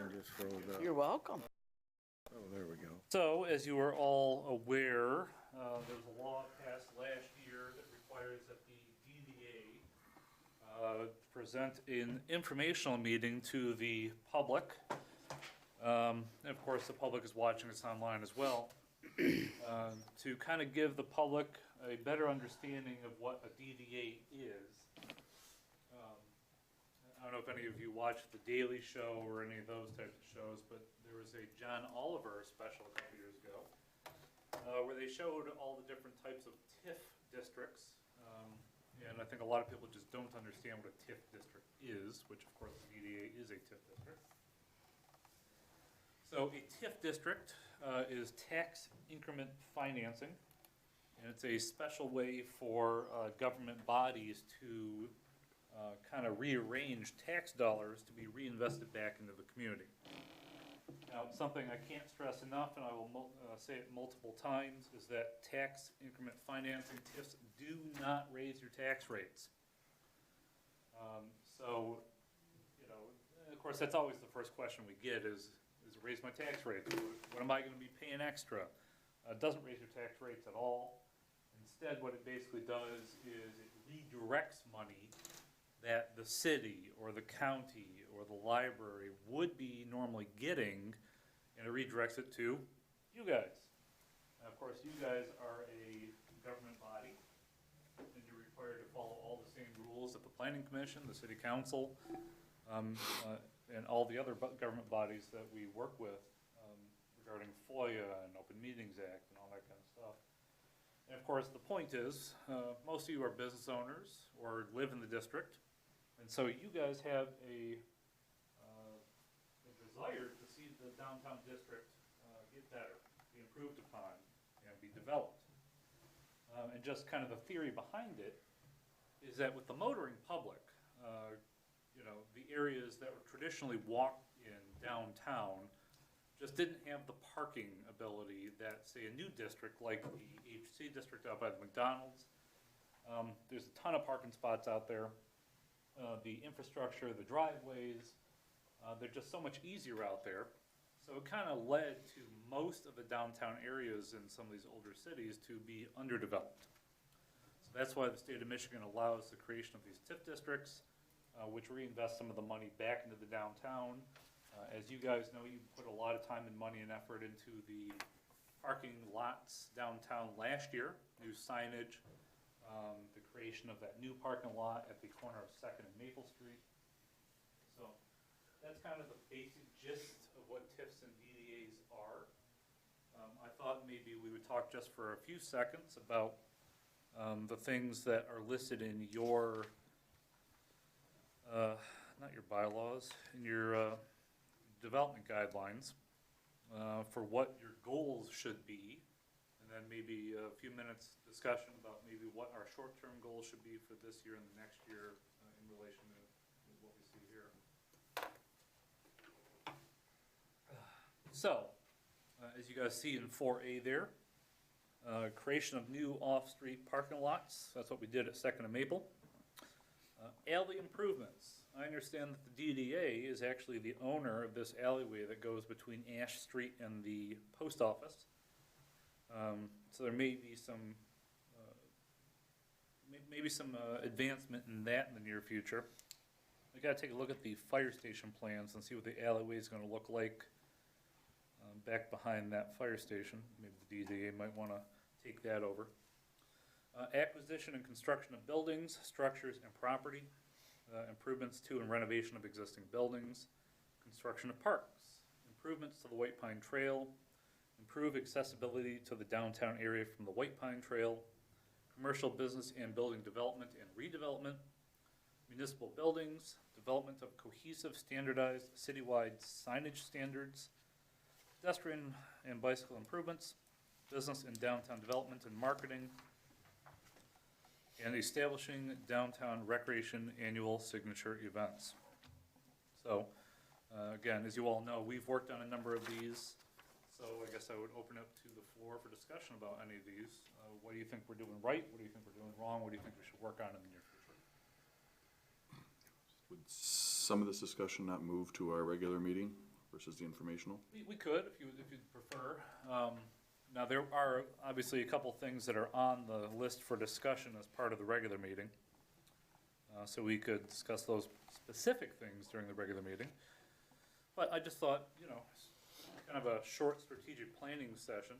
Mine just froze up. You're welcome. Oh, there we go. So, as you are all aware, there was a law passed last year that requires that the DDA present an informational meeting to the public. And of course, the public is watching this online as well, to kind of give the public a better understanding of what a DDA is. I don't know if any of you watched The Daily Show or any of those types of shows, but there was a John Oliver special a couple years ago where they showed all the different types of TIF districts. And I think a lot of people just don't understand what a TIF district is, which of course the DDA is a TIF district. So a TIF district is tax increment financing, and it's a special way for government bodies to kind of rearrange tax dollars to be reinvested back into the community. Now, something I can't stress enough, and I will say it multiple times, is that tax increment financing TIFs do not raise your tax rates. So, you know, of course, that's always the first question we get is raise my tax rates? What am I going to be paying extra? It doesn't raise your tax rates at all. Instead, what it basically does is it redirects money that the city or the county or the library would be normally getting, and it redirects it to you guys. Now, of course, you guys are a government body, and you're required to follow all the same rules that the Planning Commission, the City Council, and all the other government bodies that we work with regarding FOIA and Open Meetings Act and all that kind of stuff. And of course, the point is, most of you are business owners or live in the district, and so you guys have a desire to see the downtown district get better, be improved upon, and be developed. And just kind of the theory behind it is that with the motoring public, you know, the areas that were traditionally walked in downtown just didn't have the parking ability that, say, a new district like the HC district out by the McDonald's. There's a ton of parking spots out there. The infrastructure, the driveways, they're just so much easier out there. So it kind of led to most of the downtown areas in some of these older cities to be underdeveloped. So that's why the state of Michigan allows the creation of these TIF districts, which reinvest some of the money back into the downtown. As you guys know, you put a lot of time and money and effort into the parking lots downtown last year, new signage, the creation of that new parking lot at the corner of 2nd and Maple Street. So that's kind of the basic gist of what TIFs and DDAs are. I thought maybe we would talk just for a few seconds about the things that are listed in your not your bylaws, in your development guidelines for what your goals should be, and then maybe a few minutes discussion about maybe what our short-term goals should be for this year and the next year in relation to what we see here. So, as you guys see in 4A there, creation of new off-street parking lots. That's what we did at 2nd and Maple. Alley improvements. I understand that the DDA is actually the owner of this alleyway that goes between Ash Street and the post office. So there may be some advancement in that in the near future. We got to take a look at the fire station plans and see what the alleyway is going to look like back behind that fire station. Maybe the DDA might want to take that over. Acquisition and construction of buildings, structures, and property. Improvements to and renovation of existing buildings. Construction of parks. Improvements to the White Pine Trail. Improve accessibility to the downtown area from the White Pine Trail. Commercial business and building development and redevelopment. Municipal buildings. Development of cohesive, standardized, citywide signage standards. Pedestrian and bicycle improvements. Business and downtown development and marketing. And establishing downtown recreation annual signature events. So, again, as you all know, we've worked on a number of these. So I guess I would open up to the floor for discussion about any of these. What do you think we're doing right? What do you think we're doing wrong? What do you think we should work on in the near future? Would some of this discussion not move to our regular meeting versus the informational? We could, if you'd prefer. Now, there are obviously a couple things that are on the list for discussion as part of the regular meeting. So we could discuss those specific things during the regular meeting. But I just thought, kind of a short strategic planning session.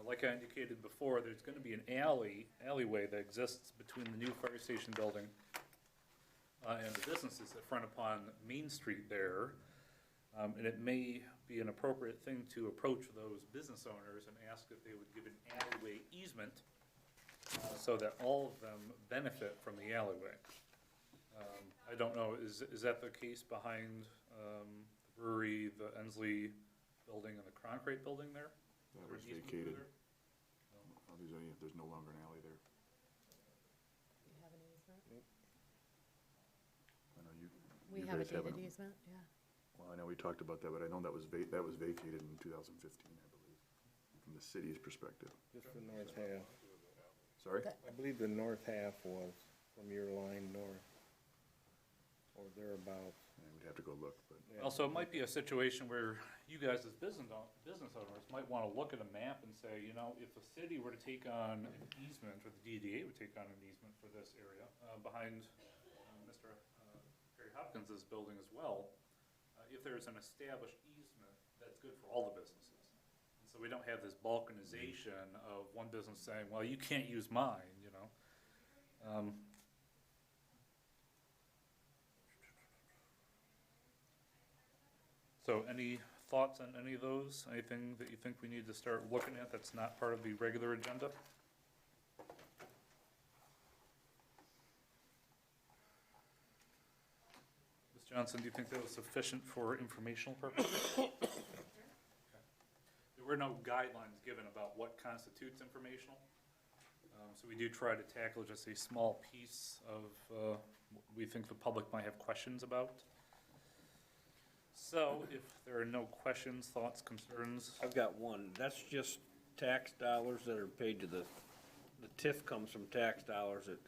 Like I indicated before, there's gonna be an alleyway that exists between the new fire station building and the businesses that front upon Main Street there. And it may be an appropriate thing to approach those business owners and ask if they would give an alleyway easement so that all of them benefit from the alleyway. I don't know, is that the case behind the brewery, the Ensley building, and the Concrete building there? That Or was an easement vacated. through there? There's no longer an alley there. We have an easement? I know you. We you have a guys have deeded an- easement, yeah. Well, I know we talked about that, but I know that was vacated in 2015, I believe, from the city's perspective. Just the north half. Sorry? That- I believe the north half was from your line north, or thereabouts. Yeah, we'd have to go look, but Yeah. Also, it might be a situation where you guys as business owners might want to look at a map and say, if the city were to take on an easement, or the DDA would take on an easement for this area, behind Mr. Kerry Hopkins' building as well, if there's an established easement, that's good for all the businesses. And so we don't have this balkanization of one business saying, well, you can't use mine, So any thoughts on any of those? Anything that you think we need to start looking at that's not part of the regular agenda? Ms. Johnson, do you think that was sufficient for informational purposes? Okay. There were no guidelines given about what constitutes informational. So we do try to tackle just a small piece of what we think the public might have questions about. So if there are no questions, thoughts, concerns, I've got one. That's just tax dollars that are paid to the TIF comes from tax dollars that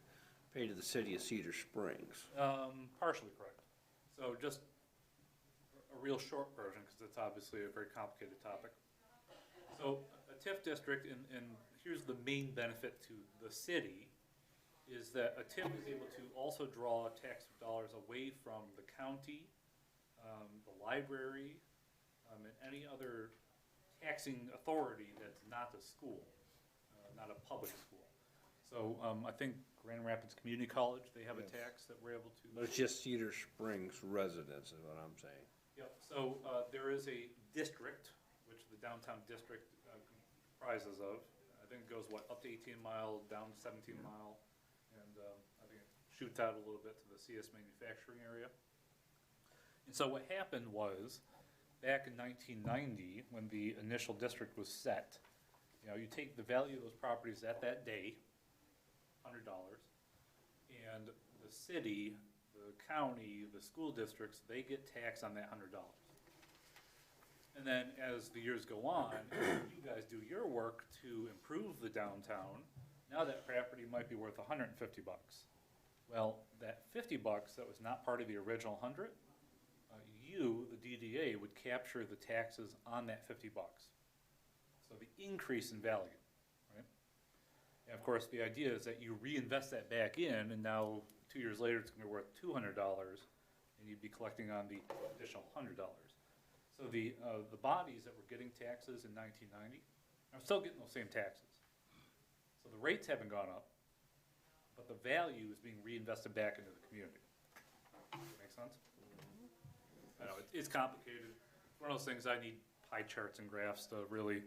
pay to the city of Cedar Springs. partially correct. So just a real short version, because it's obviously a very complicated topic. So a TIF district, and here's the main benefit to the city, is that a TIF is able to also draw tax dollars away from the county, the library, and any other taxing authority that's not a school, not a public school. So I think Grand Rapids Community College, they have a Yes. tax that we're able to. But it's just Cedar Springs residents is what I'm saying. Yep, so there is a district, which the downtown district comprises of. I think it goes, up to 18 mile, down to 17 mile, and I think it shoots out a little bit to the CS manufacturing area. And so what happened was, back in 1990, when the initial district was set, you take the value of those properties at that day, $100, and the city, the county, the school districts, they get taxed on that $100. And then as the years go on, you guys do your work to improve the downtown. Now that property might be worth $150. Well, that $50 that was not part of the original 100, you, the DDA, would capture the taxes on that $50. So the increase in value, right? And of course, the idea is that you reinvest that back in, and now 2 years later, it's going to be worth $200, and you'd be collecting on the additional $100. So the bodies that were getting taxes in 1990 are still getting those same taxes. So the rates haven't gone up, but the value is being reinvested back into the community. Does that make sense? I know, it's complicated. It's one of those things I need pie charts and graphs to really,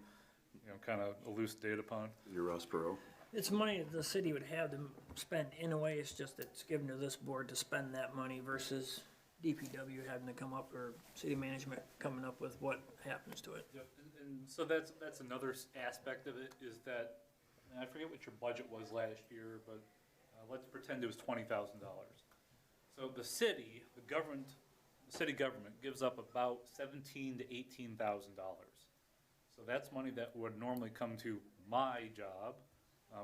kind of elucidate upon. you're Ross Perot. It's money that the city would have to spend in a way. It's just it's given to this board to spend that money versus DPW having to come up or city management coming up with what happens to it. Yep, and so that's another aspect of it, is that, and I forget what your budget was last year, but let's pretend it was $20,000. So the city, the city government gives up about $17,000 to $18,000. So that's money that would normally come to my job,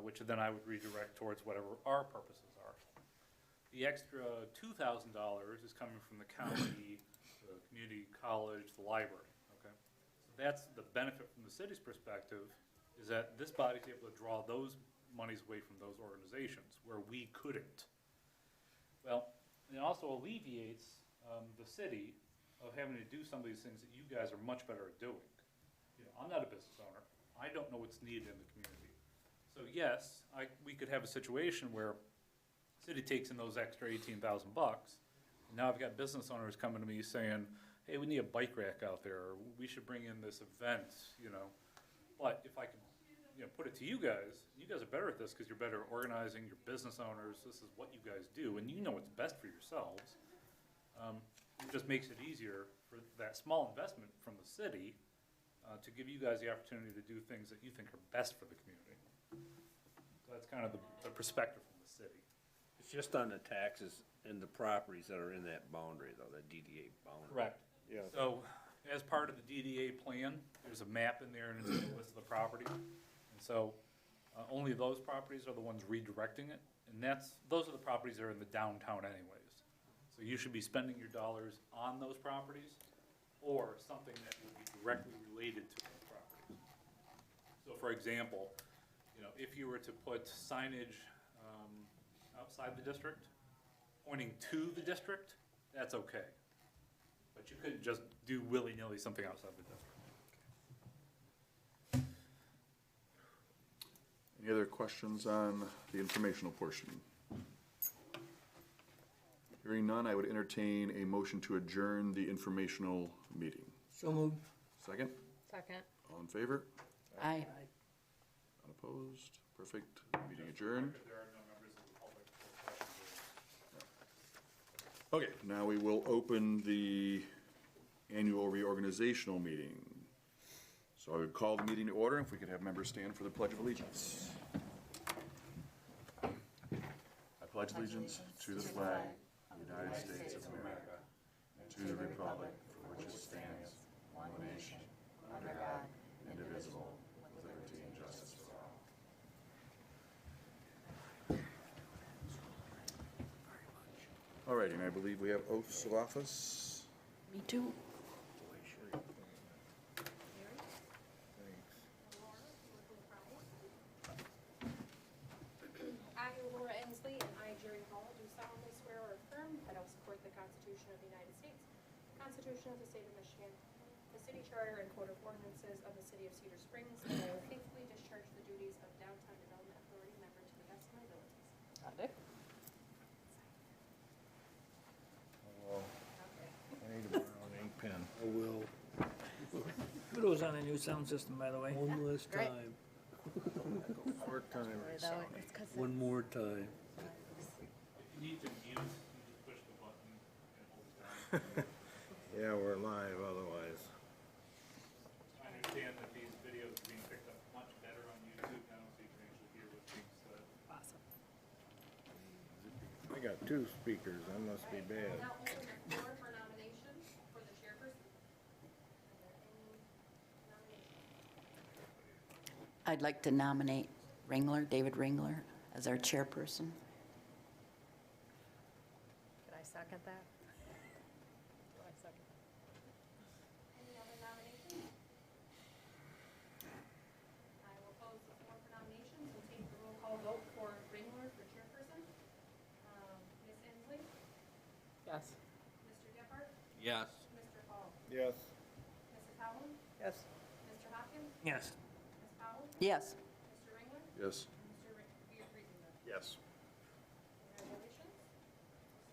which then I would redirect towards whatever our purposes are. The extra $2,000 is coming from the county, the the community college, the library, okay? So that's the benefit from the city's perspective, is that this body's able to draw those monies away from those organizations where we couldn't. Well, it also alleviates the city of having to do some of these things that you guys are much better at doing. You know, I'm not a business owner. I don't know what's needed in the community. So yes, we could have a situation where the city takes in those extra $18,000, and now I've got business owners coming to me saying, hey, we need a bike rack out there, or we should bring in this event, you know. But if I could, you know, put it to you guys are better at this because you're better at organizing, you're business owners, this is what you guys do, and you know what's best for yourselves. It just makes it easier for that small investment from the city to give you guys the opportunity to do things that you think are best for the community. So that's kind of the perspective from the city. It's just on the taxes and the properties that are in that boundary, though, that DDA boundary. Correct. Yeah. So, as part of the DDA plan, there's a map in there and it's a list of the property. And so, only those properties are the ones redirecting it, and those are the properties that are in the downtown anyways. So you should be spending your dollars on those properties, or something that would be directly related to those properties. So for example, you know, if you were to put signage outside the district, pointing to the district, that's okay. But you couldn't just do willy-nilly something outside the district. Any other questions on the informational portion? Hearing none, I would entertain a motion to adjourn the informational meeting. So moved. Second? Second. All in favor? Aye. Unopposed? Perfect. Meeting adjourned. There are no members of the public for questions. Okay, now we will open the annual reorganizational meeting. So I would call the meeting to order, if we could have members stand for the Pledge of Allegiance. I pledge allegiance to the flag of the United States of America, and to the republic for which it stands, one nation, under God, indivisible, with liberty and justice for all. All righty, and I believe we have oaths of office. Me too. I, Laura Ensley, and I, Jerry Hall, do solemnly swear or affirm that I will support the Constitution of the United States, the Constitution of the State of Michigan, the City Charter and Code of Ordinances of the City of Cedar Springs, and I will faithfully discharge the duties of Downtown Development Authority member to the best of my abilities. Well, I need to borrow an ink pen. I will, Kudos on a new sound system, by the way. one last Great. time, Short time. one more time. If you need to mute, you just push the button and hold it down. Yeah, we're live otherwise. I understand that these videos are being picked up much better on YouTube now, so you can actually hear what's being said. Awesome. I got two speakers, I must be bad. Now open the floor for nominations for the chairperson. Are there any nominations? I'd like to nominate David Ringler, as our chairperson. Could I second that? Do I second that? Any other nominations? I will close the floor for nominations. We'll take the roll call vote for Ringler for chairperson. Ms. Ensley? Yes. Mr. Gephardt? Yes. Mr. Hall? Yes. Mrs. Howland? Yes. Mr. Hopkins? Yes. Ms. Powell? Yes. Mr. Ringler? Yes. Mr. Reesinger? Yes. Congratulations,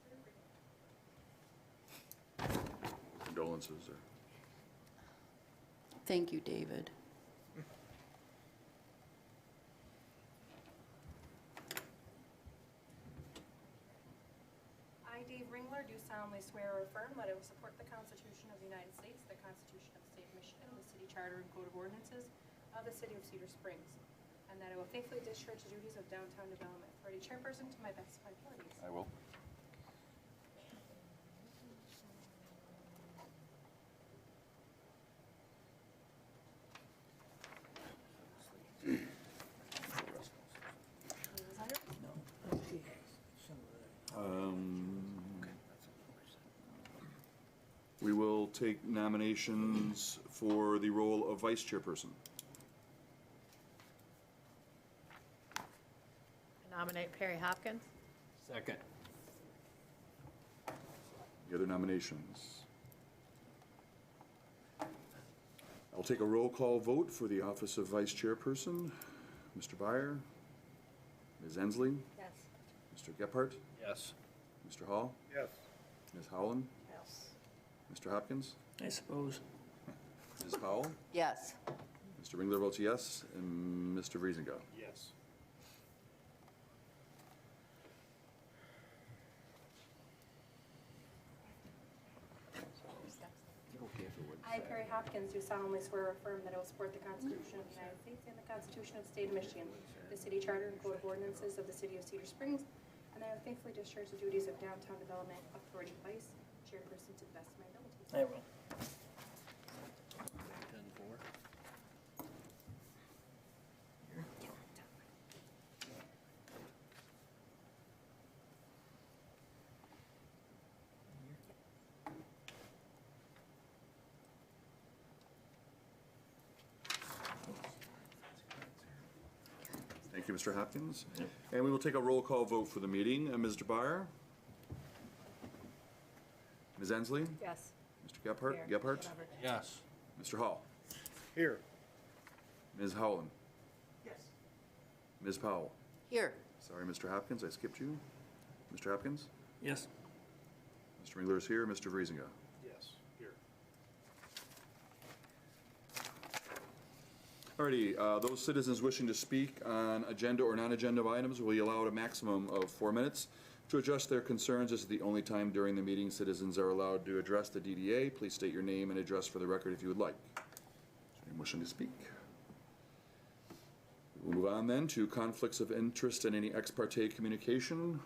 Mr. Ringler. Condolences there. Thank you, David. I, Dave Ringler, do solemnly swear or affirm that I will support the Constitution of the United States, the Constitution of the State of Michigan, the City Charter and Code of Ordinances of the City of Cedar Springs, and that I will faithfully discharge the duties of Downtown Development Authority Chairperson to my best of my abilities. I will. We will take nominations for the role of vice chairperson. I nominate Perry Hopkins. Second. Any other nominations? I'll take a roll call vote for the office of vice chairperson. Mr. Byer, Ms. Ensley, Yes. Mr. Gephardt, Yes. Mr. Hall, Yes. Ms. Howland, Yes. Mr. Hopkins, I suppose. Ms. Powell, Yes. Mr. Ringler votes yes, and Mr. Vriesenga. Yes. I, Perry Hopkins, do solemnly swear or affirm that I will support the Constitution of the United States and the Constitution of the State of Michigan, the City Charter and Code of Ordinances of the City of Cedar Springs, and that I will faithfully discharge the duties of Downtown Development Authority Vice Chairperson to the best of my ability. I will. 10-4. Thank you, Mr. Hopkins. And we will take a roll call vote for the meeting. Mr. Byer? Ms. Ensley? Yes. Mr. Gephardt? Here, Gephardt? whatever. Yes. Mr. Hall? Here. Ms. Howland? Yes. Ms. Powell? Here. Sorry, Mr. Hopkins, I skipped you. Mr. Hopkins? Yes. Mr. Ringler is here. Mr. Vriesenga? Yes. Here. Alrighty, those citizens wishing to speak on agenda or non-agenda items will be allowed a maximum of 4 minutes to address their concerns. This is the only time during the meeting citizens are allowed to address the DDA. Please state your name and address for the record if you would like. Is there anyone wishing to speak? We'll move on then to conflicts of interest and any ex parte communication.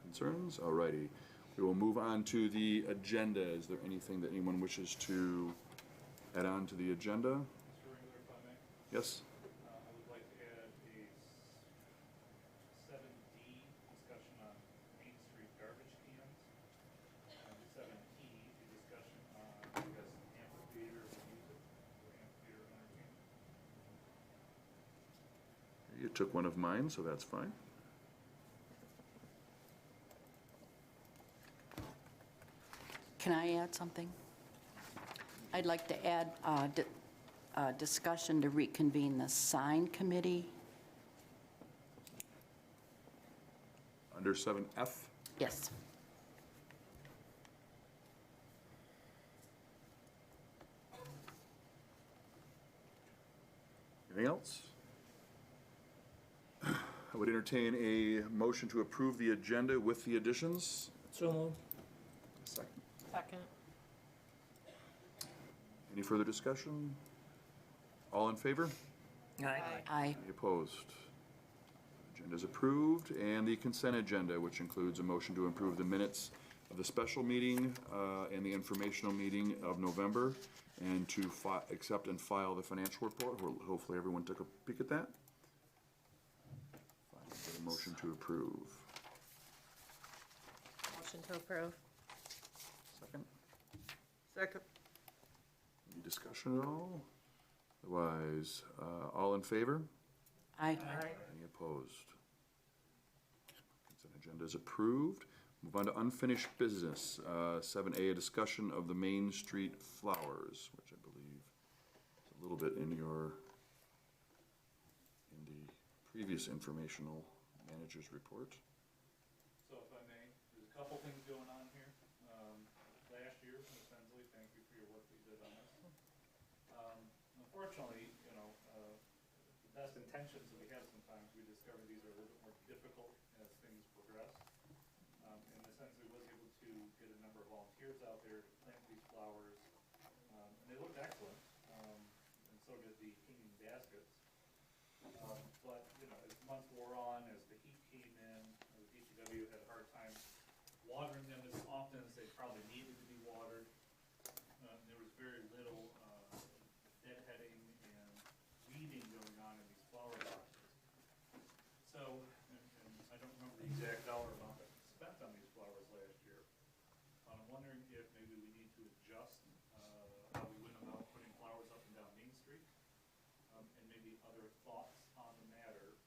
Concerns? Alrighty. We will move on to the agenda. Is there anything that anyone wishes to add on to the agenda? Mr. Ringler, if I may, Yes? I would like to add a 7D discussion on Main Street garbage cans. 7E, a discussion on, I guess, amphitheater music or amphitheater entertainment. You took one of mine, so that's fine. Can I add something? I'd like to add discussion to reconvene the sign committee. Under 7F? Yes. Anything else? I would entertain a motion to approve the agenda with the additions. So moved. Second. Second. Any further discussion? All in favor? Aye. Aye. Any opposed? Agenda is approved, and the consent agenda, which includes a motion to approve the minutes of the special meeting and the informational meeting of November, and to accept and file the financial report. Hopefully everyone took a peek at that. A motion to approve. Motion to approve. Second. Second. Any discussion at all? Otherwise, all in favor? Aye. Any opposed? Consent agenda is approved. Move on to unfinished business. 7A, a discussion of the Main Street flowers, which I believe is a little bit in the previous informational manager's report. So if I may, there's a couple things going on here. Last year, Ms. Hensley, thank you for your work that you did on this. Unfortunately, the best intentions that we have sometimes, we discover these are a little bit more difficult as things progress. And Ms. Hensley was able to get a number of volunteers out there to plant these flowers, and they looked excellent, and so did the hanging baskets. But, as months wore on, as the heat came in, the DPW had a hard time watering them as often as they probably needed to be watered. There was very little deadheading and weeding going on in these flower boxes. So, and I don't remember the exact dollar amount that was spent on these flowers last to adjust, how we went about putting flowers up and down Main Street, and maybe other thoughts on the matter.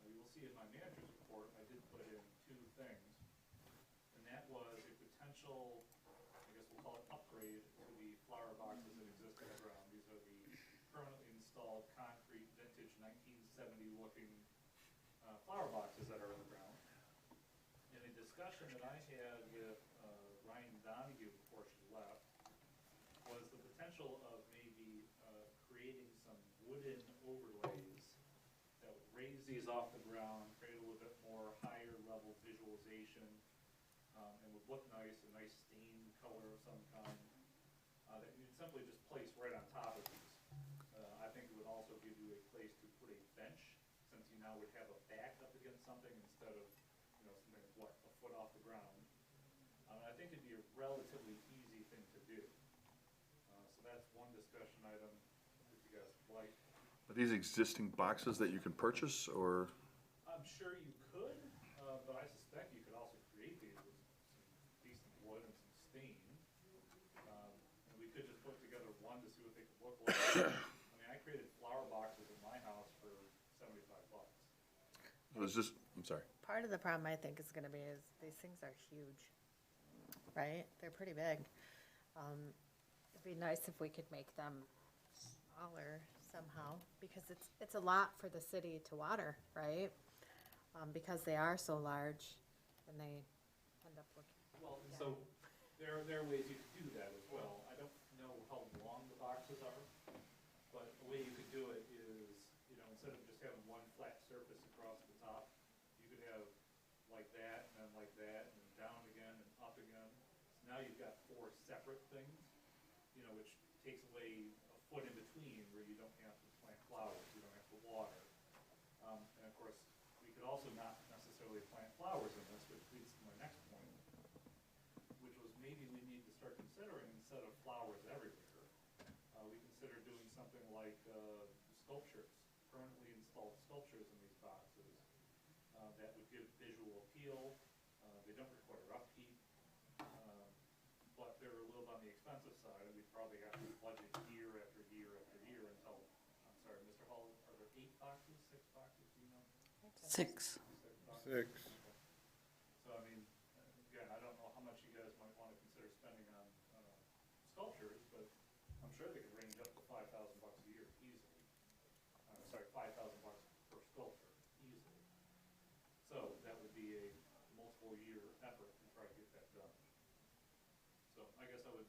You will see in my manager's report, I did put in two things, and that was a potential, I guess we'll call it upgrade to the flower boxes that exist on the ground. These are the permanently installed concrete vintage 1970 looking flower boxes that are in the ground. In a discussion that I had with Ryan Donahue before she left, was the potential of maybe creating some wooden overlays that would raise these off the ground, create a little bit more higher level visualization, and would look nice, a nice stained color of some kind, that you'd simply just place right on top of these. I think it would also give you a place to put a bench, since you now would have a back up against something instead of, something that's a foot off the ground. I think it'd be a relatively easy thing to do. So that's one discussion item, if you guys would like. Are these existing boxes that you can purchase, or? I'm sure you could, but I suspect you could also create these with some decent wood and some stain. And we could just put together one to see what they could look like. I created flower boxes in my house for $75. It was just, I'm sorry. Part of the problem I think is gonna be is these things are huge, right? They're pretty big. It'd be nice if we could make them smaller somehow, because it's a lot for the city to water, right? Because they are so large and they end up looking. Well, so there are ways you could do that as well. I don't know how long the boxes are, but the way you could do it is, instead of just having one flat surface across the top, you could have like that, and then down again, and up again. So now you've got four separate things, which takes away a foot in between where you don't have to plant flowers, you don't have to water. And of course, we could also not necessarily plant flowers in this, which leads to my next point, which was maybe we need to start considering, instead of flowers everywhere, we consider doing something like sculptures, permanently installed sculptures in these boxes that would give visual appeal. They don't require upkeep, but they're a little on the expensive side, and we'd probably have to budget year after year after year until, I'm sorry, Mr. Hall, are there 8 boxes, 6 boxes, do you know? 6. 6 boxes? 6. Okay. So, again, I don't know how much you guys might want to consider spending on sculptures, but I'm sure they could range up to $5,000 a year easily. Sorry, $5,000 per sculpture easily. So that would be a multiple year effort to try to get that done. So I guess I would,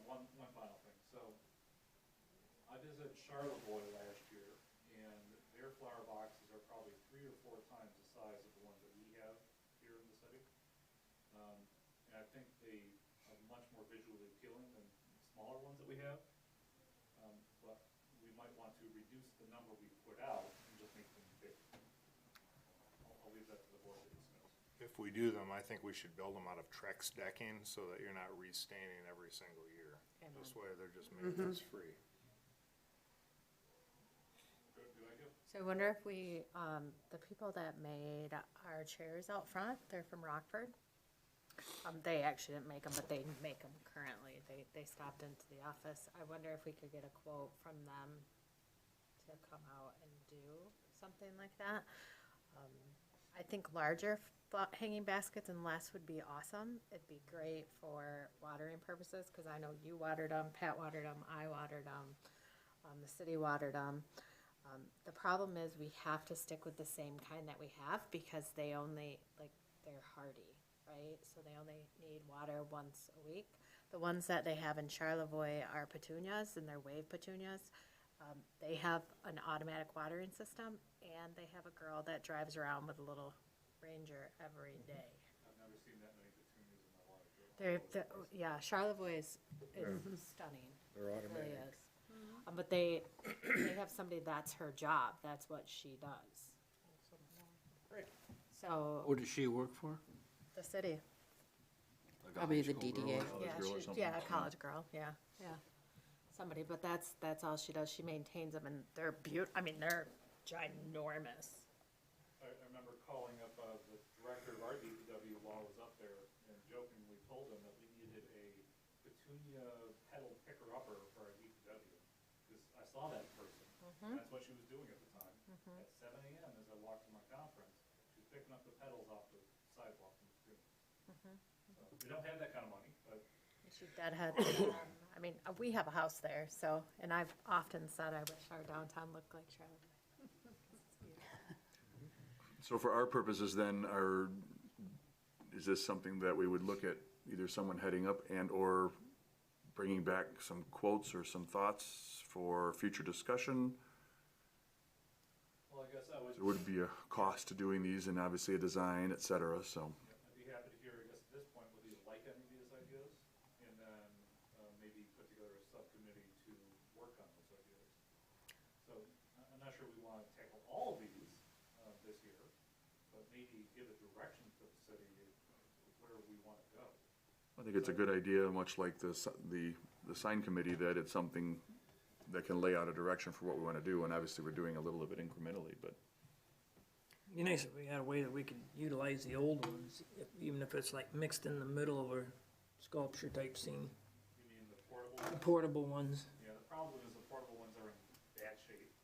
one final thing. So I visited Charlevoix last year, and their flower boxes are probably 3 or 4 times the size of the ones that we have here in the city. And I think they are much more visually appealing than the smaller ones that we have. But we might want to reduce the number we put out and just make them bigger. I'll leave that to the board to discuss. If we do them, I think we should build them out of Trex decking so that you're not restaining every single year. This way they're just maintenance free. Do I go? So I wonder if we, the people that made our chairs out front, they're from Rockford. They actually didn't make them, but they make them currently. They stopped into the office. I wonder if we could get a quote from them to come out and do something like that. I think larger hanging baskets and less would be awesome. It'd be great for watering purposes, because I know you watered them, Pat watered them, I watered them, the city watered them. The problem is we have to stick with the same kind that we have, because they only, they're hardy, right? So they only need water once a week. The ones that they have in Charlevoix are petunias, and they're wave petunias. They have an automatic watering system, and they have a girl that drives around with a little Ranger every day. I've never seen that many petunias in my life. Yeah, Charlevoix is stunning. They're It really automatic. is. But they have somebody, that's her job, that's what she does. Great. So, What does she work for? the city, Like a Probably high the school girl, DDA. college yeah, girl or something? a college girl, yeah. Somebody, but that's all she does, she maintains them, and they're they're ginormous. I remember calling up the director of our DPW while I was up there, and jokingly told him that we needed a pedal picker-upper for our DPW, because I saw that person, and that's what she was doing at the time. At 7 AM, as I walked to my conference, she was picking up the pedals off the sidewalk in the street. So, we don't have that kind of money, but She deadhead. I mean, we have a house there, so, and I've often said I wish our downtown looked like Charlotte. So for our purposes then, is this something that we would look at either someone heading up and/or bringing back some quotes or some thoughts for future discussion? well, I guess I would. There would be a cost to doing these and obviously a design, et cetera, so. I'd be happy to hear, I guess, at this point, whether you like any of these ideas, and then maybe put together a subcommittee to work on those ideas. So I'm not sure we want to tackle all of these this year, but maybe give a direction to the city where we want to go. I think it's a good idea, much like the sign committee, that it's something that can lay out a direction for what we want to do, and obviously we're doing a little of it incrementally, but. It'd be nice if we had a way that we could utilize the old ones, even if it's like mixed in the middle of a sculpture type scene. You mean the portable? The portable ones. Yeah, the problem is the portable ones are in bad shape.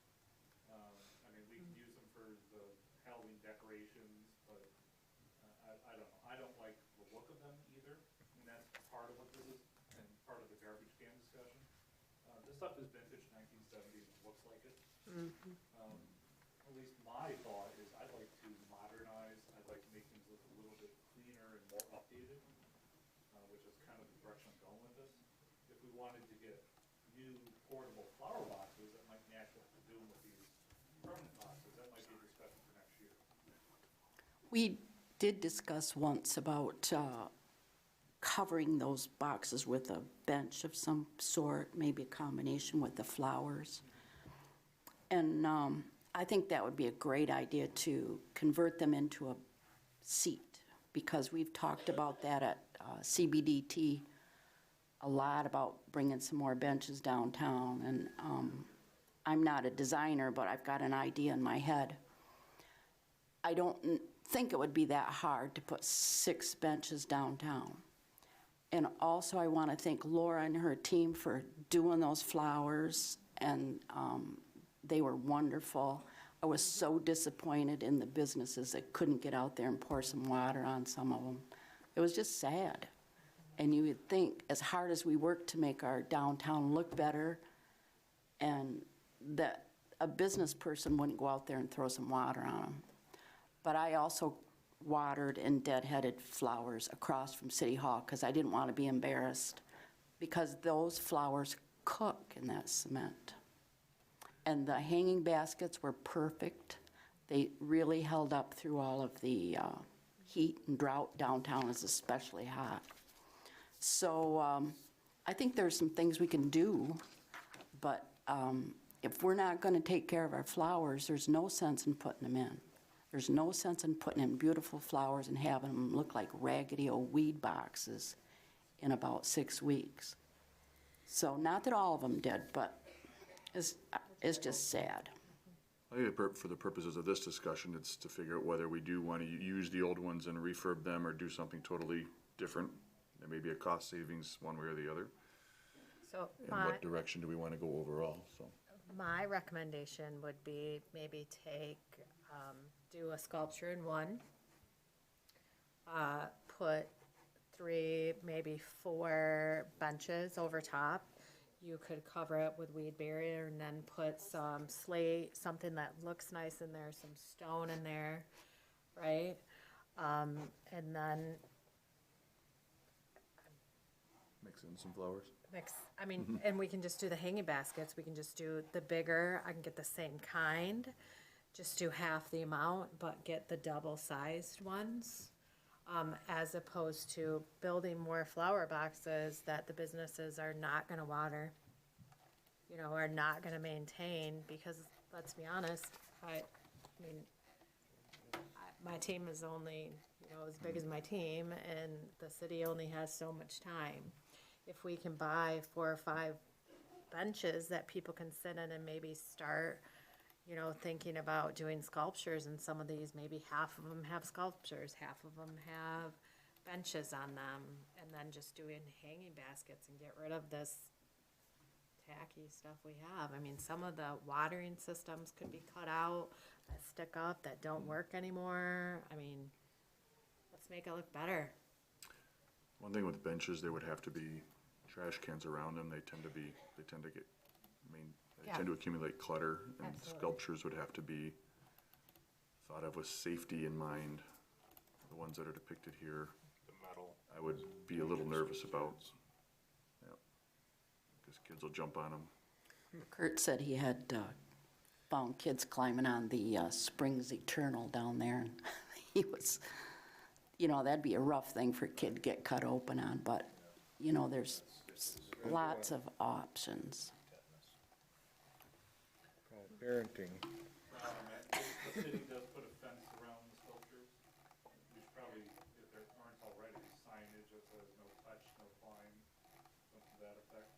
I mean, we can use them for the Halloween decorations, but I don't know. I don't like the look of them either. I mean, that's part of what this is, and part of the garbage can discussion. This stuff is vintage 1970s, it looks like it. At least my thought is I'd like to modernize, I'd like to make things look a little bit cleaner and more updated, which is kind of the direction I'm going with this. If we wanted to get new portable flower boxes that might match what we're doing with these permanent boxes, that might be a discussion for next year. We did discuss once about covering those boxes with a bench of some sort, maybe a combination with the flowers. And I think that would be a great idea to convert them into a seat, because we've talked about that at CBDT a lot, about bringing some more benches downtown. And I'm not a designer, but I've got an idea in my head. I don't think it would be that hard to put 6 benches downtown. And also I want to thank Laura and her team for doing those flowers, and they were wonderful. I was so disappointed in the businesses that couldn't get out there and pour some water on some of them. It was just sad. And you would think, as hard as we work to make our downtown look better, and that a business person wouldn't go out there and throw some water on them. But I also watered and deadheaded flowers across from City Hall because I didn't want to be embarrassed, because those flowers cook in that cement. And the hanging baskets were perfect. They really held up through all of the heat and drought. Downtown is especially hot. So I think there's some things we can do, but if we're not going to take care of our flowers, there's no sense in putting them in. There's no sense in putting in beautiful flowers and having them look like raggedy old weed boxes in about 6 weeks. So not that all of them did, but it's just sad. I think for the purposes of this discussion, it's to figure out whether we do want to use the old ones and refurb them or do something totally different. There may be a cost savings one way or the other. So And what direction do we want to go overall, so. my recommendation would be maybe do a sculpture in one, put 3, maybe 4 benches over top. You could cover it with weed barrier and then put some slate, something that looks nice in there, some stone in there, right? And then Mix in some flowers. and we can just do the hanging baskets. We can just do the bigger. I can get the same kind, just do half the amount, but get the double-sized ones, as opposed to building more flower boxes that the businesses are not going to water, are not going to maintain, because let's be honest, my team is only, as big as my team, and the city only has so much time. If we can buy 4 or 5 benches that people can sit in and maybe start, thinking about doing sculptures, and some of these, maybe half of them have sculptures, half of them have benches on them, and then just doing hanging baskets and get rid of this tacky stuff we have. I mean, some of the watering systems could be cut out, that stick up, that don't work anymore. I mean, let's make it look better. One thing with benches, there would have to be trash cans around them. They tend to get, they Yeah. tend to accumulate clutter, and Absolutely. sculptures would have to be thought of with safety in mind. The ones that are depicted here, The metal. I would be a little nervous about. Yep. Because kids will jump on them. Kurt said he had found kids climbing on the Springs Eternal down there, and he was, that'd be a rough thing for a kid to get cut open on, but, there's lots of options. Parenting. The city does put a fence around the sculptures. We should probably, if there aren't already, signage that says no touch, no climb, something to that effect.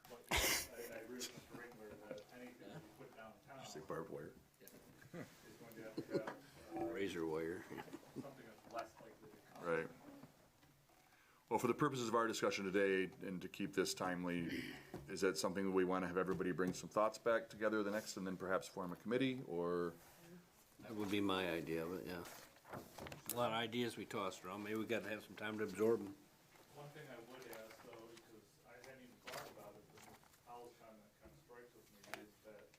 But I agree with Mr. Ringler that anything that you put downtown Say barbed wire. is going to have to have Razor wire. something that's less likely to come. Right. Well, for the purposes of our discussion today, and to keep this timely, is that something that we want to have everybody bring some thoughts back together the next, and then perhaps form a committee, or? That would be my idea, but yeah. A lot of ideas we tossed around. Maybe we gotta have some time to absorb them. One thing I would ask though, because I hadn't even thought about it, but Powell's comment kind of strikes with me, is that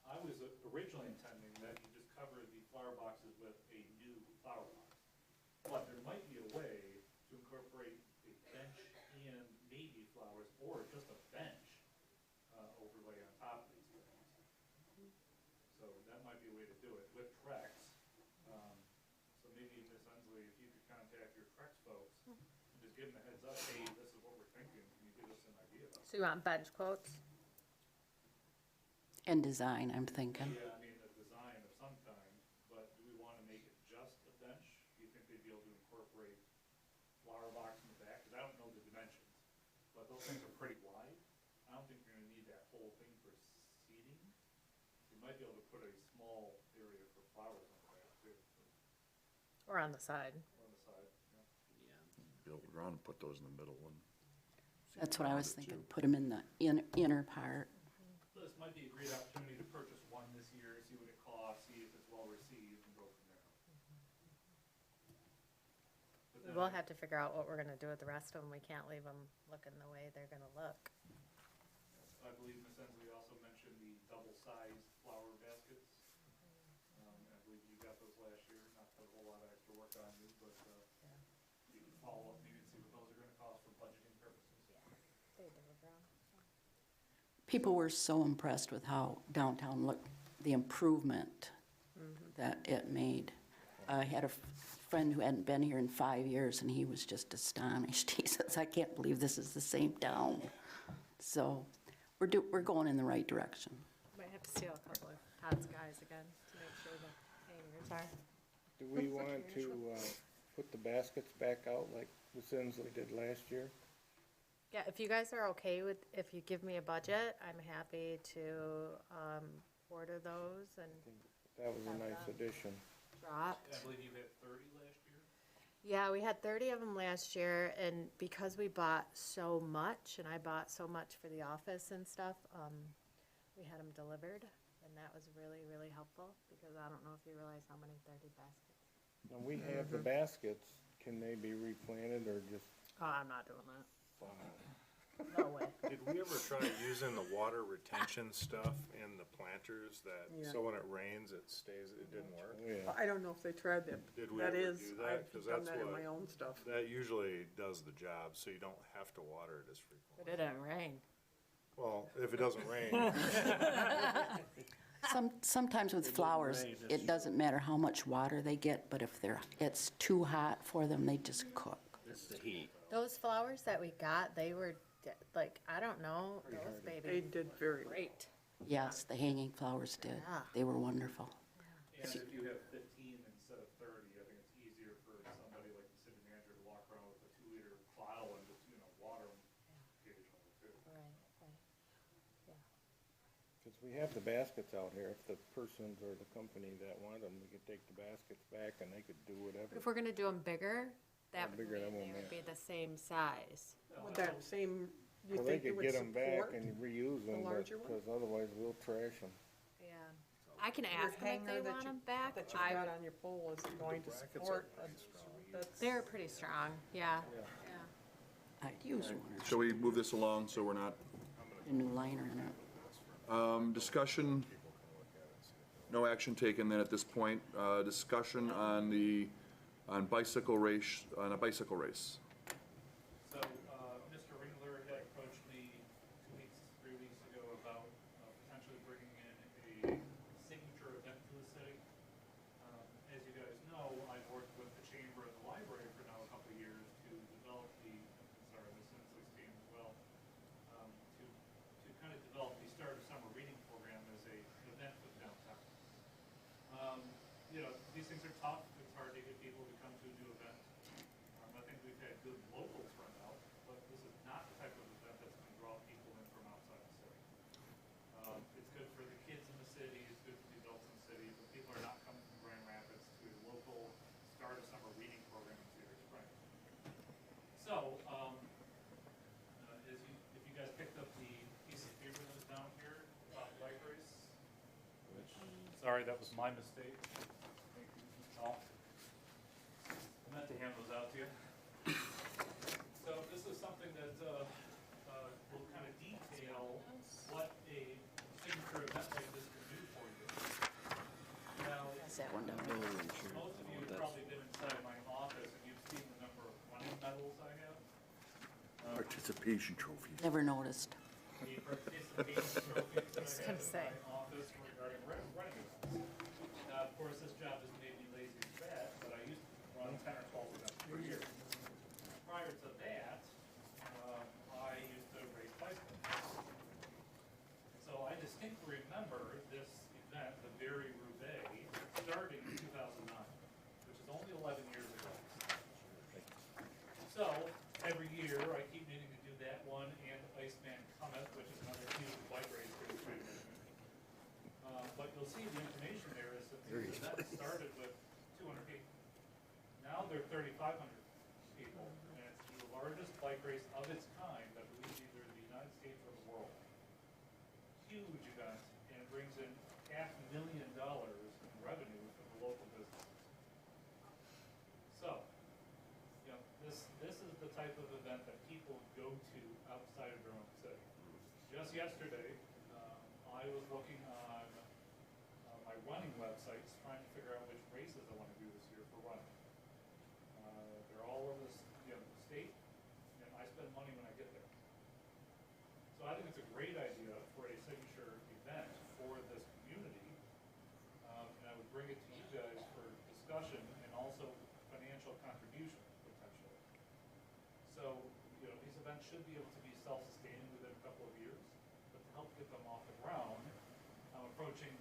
I was originally intending that you just cover the flower boxes with a new flower box. But there might be a way to incorporate a bench and maybe flowers, or just a bench, overlay on top of these things. So that might be a way to do it with Trex. So maybe Ms. Unsley, if you could contact your Trex folks, and just give them a heads up, hey, this is what we're thinking, can you give us an idea about it? So you want bench quotes? And design, I'm thinking. Yeah, I mean, a design of some kind, but do we wanna make it just a bench? Do you think they'd be able to incorporate flower box in the back? Cause I don't know the dimensions, but those things are pretty wide. I don't think you're gonna need that whole thing for seating. You might be able to put a small area for flowers on the back too, Or on the side? or on the side, yeah. Build around and put those in the middle one. That's what I was thinking, put them in the inner part. So this might be a great opportunity to purchase one this year, see what it costs, see if it's well received, and go from there. But We then will have to figure out what we're gonna do with the rest of them. We can't leave them looking the way they're gonna look. I believe Ms. Ensley also mentioned the double-sized flower baskets. I believe you got those last year, not put a whole lot of extra work on you, but, you can follow up maybe and see what those are gonna cost for budgeting purposes. They do, Brown. People were so impressed with how downtown looked, the improvement that it made. I had a friend who hadn't been here in 5 years, and he was just astonished. He says, I can't believe this is the same town. So we're going in the right direction. Might have to steal a couple of Todd's guys again to make sure the hangers are. Do we want to put the baskets back out like the Sinsley did last year? Yeah, if you guys are okay with, if you give me a budget, I'm happy to, order those and That was a nice addition. dropped. And I believe you had 30 last year? Yeah, we had 30 of them last year, and because we bought so much, and I bought so much for the office and stuff, we had them delivered, and that was really, really helpful, because I don't know if you realize how many 30 baskets. Now, we have the baskets, can they be replanted or just? Oh, I'm not doing that. No way. Did we ever try using the water retention stuff in the planters that, so when it rains, it stays, it didn't work? Yeah. I don't know if they tried that. Did we That ever is, do that? I've 'Cause done that's that in what- my own stuff. That usually does the job, so you don't have to water it as But frequently. it didn't rain. Well, if it doesn't rain, Sometimes with flowers, rain, it doesn't matter how much water they get, but if it's too hot for them, they just cook. It's the heat. Those flowers that we got, they were, like, I don't know, those They babies, did very well. great. Yes, the hanging flowers did. Yeah. They were wonderful. And if you have 15 instead of 30, I think it's easier for somebody like the city manager to walk around with a 2-liter bottle and just, water them occasionally too. Right, right. Because we have the baskets out here, if the persons or the company that want them, we could take the baskets back and they could do whatever. If we're gonna do them bigger, that would bigger, that mean won't they would be matter. the same size. With that same Do you Well, they think you could would get them back support and reuse them, larger one? because otherwise we'll trash them. Yeah. I can your ask them if hanger they that want you- them back. that you've got on your pole is going to brackets are support, pretty strong. that's. They're pretty strong, yeah, Yeah. yeah. I'd use one or Shall we move this along so we're not, a new liner in it. discussion, no action taken then at this point. Discussion on on a bicycle race. So, Mr. Ringler had approached me 3 weeks ago about potentially bringing in a signature event to the city. As you guys know, I've worked with the chamber and the library for now a couple of years to develop the Sin 16 as well, to kind of develop the Start of Summer Reading Program as an event for downtown. You know, these things are tough. It's hard to get people to come to a new event. I think we've had good local turnout, but this is not the type of event that's going to draw people in from outside the city. It's good for the kids in the city, it's good for the adults in the city, but people are not coming from Grand Rapids to a local Start of Summer Reading Program in Cedar Springs. So, if you guys picked up the piece of paper that was down here about libraries, sorry, that was my mistake. Thank you, Mr. Hall. I meant to hand those out to you. So this is something that will kind of detail what a signature event like this can do for you. Now, Pass that one down. most of you have probably been inside my office and you've seen the number of running medals I have. Participation trophies. Never noticed. The participation trophies that I have gonna say. in my office regarding running events. Now, of course, this job has made me lazy and fat, but I used to run 10 or 12 events per year. Prior to that, I used to race bicycles. So I distinctly remember this event, the Berry Roubaix, starting in 2009, which is only 11 years ago. So every year, I keep needing to do that one and Iceman Comet, which is another huge bike race for the community. But you'll see the information there is that these events started with 200 people. Now they're 3,500 people, and it's the largest bike race of its kind, I believe, either in the United States or the world. Huge event, and it brings in $500,000 in revenue for the local businesses. So, you know, this is the type of event that people go to outside of their own city. Just yesterday, I was looking on my running websites, trying to figure out which races I want to do this year for running. They're all over the state, and I spend money when I get there. So I think it's a great idea for a signature event for this community, and I would bring it to you guys for discussion and also financial contribution potentially. So, you know, these events should be able to be self-sustaining within a couple of years, but to help get them off the ground, I'm approaching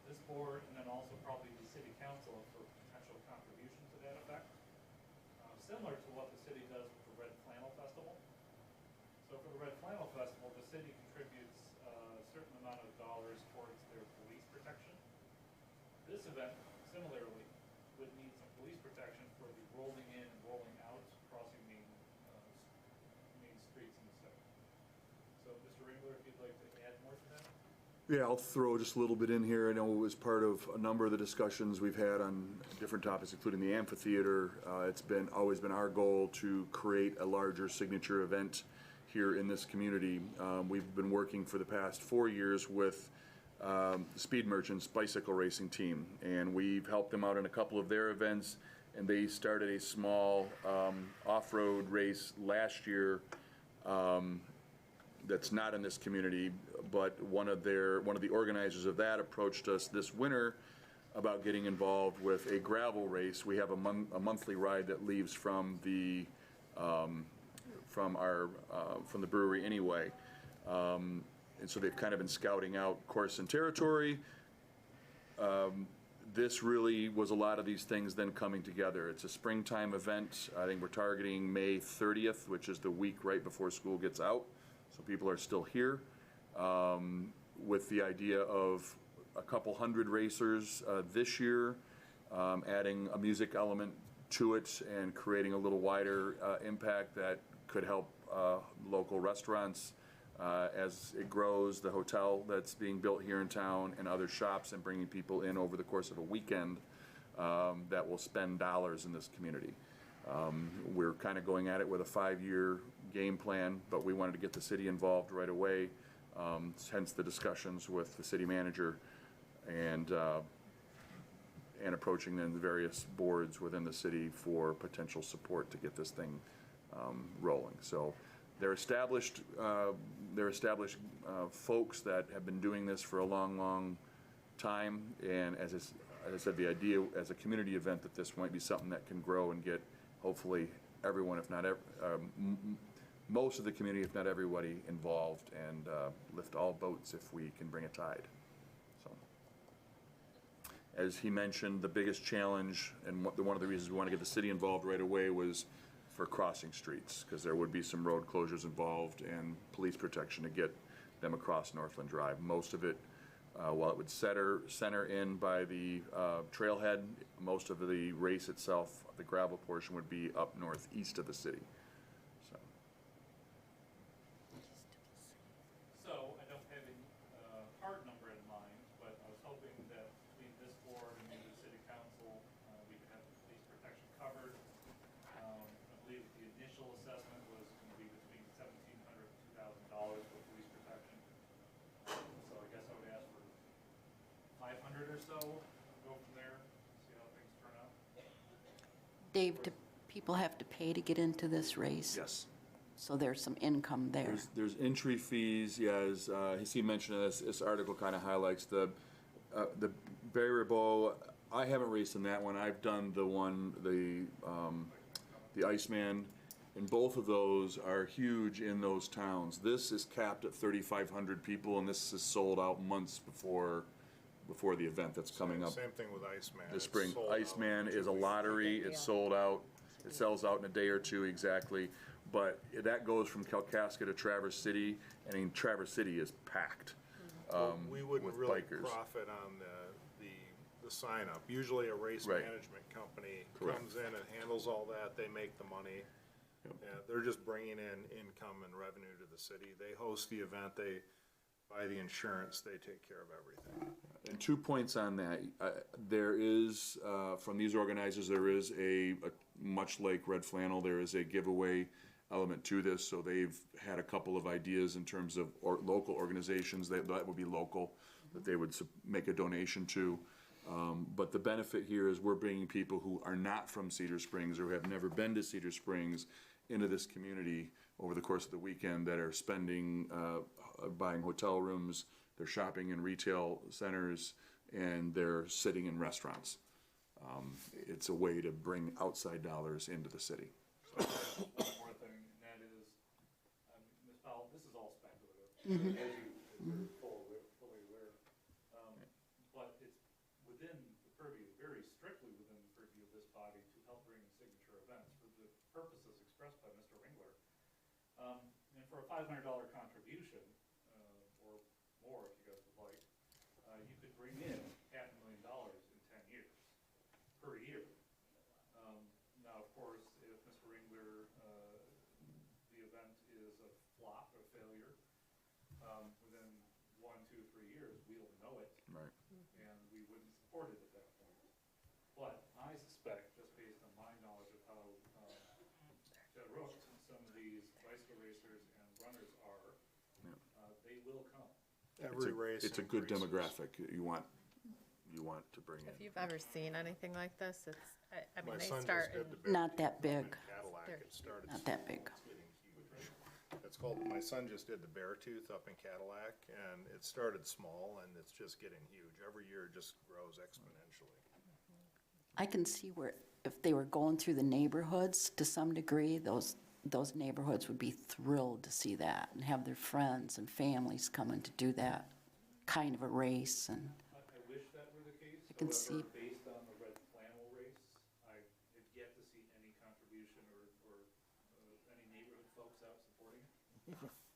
this board and then also probably the city council for potential contribution to that effect. Similar to what the city does with the Red Flannel Festival. So for the Red Flannel Festival, the city contributes a certain amount of dollars towards their police protection. This event, similarly, would need some police protection for the rolling in and rolling out, crossing main streets in the city. So, Mr. Ringler, if you'd like to add more to that? Yeah, I'll throw just a little bit in here. I know it was part of a number of the discussions we've had on different topics, including the amphitheater. It's always been our goal to create a larger signature event here in this community. We've been working for the past 4 years with Speed Merchants bicycle racing team, and we've helped them out in a couple of their events, and they started a small off-road race last year that's not in this community, but one of the organizers of that approached us this winter about getting involved with a gravel race. We have a monthly ride that leaves from the brewery anyway, and so they've kind of been scouting out course and territory. This really was a lot of these things then coming together. It's a springtime event. I think we're targeting May 30th, which is the week right before school gets out. So people are still here, with the idea of a couple hundred racers this year, adding a music element to it and creating a little wider impact that could help local restaurants. As it grows, the hotel that's being built here in town and other shops, and bringing people in over the course of a weekend that will spend dollars in this community. We're kind of going at it with a 5-year game plan, but we wanted to get the city involved right away, hence the discussions with the city manager and approaching then the various boards within the city for potential support to get this thing rolling. So they're established folks that have been doing this for a long, long time, and as I said, the idea as a community event that this might be something that can grow and get hopefully everyone, if not most of the community, if not everybody, involved, and lift all boats if we can bring a tide. So, as he mentioned, the biggest challenge, and one of the reasons we want to get the city involved right away, was for crossing streets, because there would be some road closures involved and police protection to get them across Northland Drive. Most of it, while it would center in by the trailhead, most of the race itself, the gravel portion, would be up northeast of the city. So I don't have a hard number in mind, but I was hoping that between this board and maybe the city council, we could have the police protection covered. I believe the initial assessment was going to be between $1,700 and $2,000 for police protection. So I guess I would ask for 500 or so, go from there, see how things turn out. Dave, do people have to pay to get into this race? Yes. So there's some income there. There's entry fees, as he mentioned, this article kind of highlights the variable. I haven't raced in that one. I've done the Iceman, and both of those are huge in those towns. This is capped at 3,500 people, and this is sold out months before the event that's coming up. Same thing with Iceman. This spring. Iceman is a lottery. It's sold out. It sells out in a day or two exactly. But that goes from Kalkaska to Traverse City, and in Traverse City is packed We wouldn't with really bikers. profit on the sign up. Usually a race Right. management company Correct. comes in and handles all that. They make the money. Yep. They're just bringing in income and revenue to the city. They host the event. They buy the insurance. They take care of everything. And 2 points on that. There is, from these organizers, there is a much like Red Flannel, there is a giveaway element to this. So they've had a couple of ideas in terms of local organizations that would be local, that they would make a donation to. But the benefit here is we're bringing people who are not from Cedar Springs or have never been to Cedar Springs into this community over the course of the weekend, that are spending, buying hotel rooms, they're shopping in retail centers, and they're sitting in restaurants. It's a way to bring outside dollars into the city. One more thing, and that is, Ms. Powell, this is all speculative, as you're fully aware. But it's within the purview, very strictly within the purview of this body, to help bring signature events for the purposes expressed by Mr. Ringler. And for a $500 contribution, or more if you guys would like, you could bring in $500,000 in 10 years, per year. Now, of course, if Mr. Ringler, the event is a flop or failure, within 1, 2, 3 years, we'll know it. Right. And we wouldn't support it at that point. But I suspect, just based on my knowledge of how rooked some of these bicycle racers and runners are, they will come. Every race. It's a good increases. demographic you want to bring in. If you've ever seen anything like this, it's, I mean, My they son start just in, did the Not that big. Cadillac. It started. Not that big. It's getting huge. It's called, my son just did the Beartooth up in Cadillac, and it started small, and it's just getting huge. Every year it just grows exponentially. I can see where, if they were going through the neighborhoods to some degree, those neighborhoods would be thrilled to see that and have their friends and families coming to do that kind of a race. And I wish that were the case. I can However, see- based on the Red Flannel race, I have yet to see any contribution or any neighborhood folks out supporting it.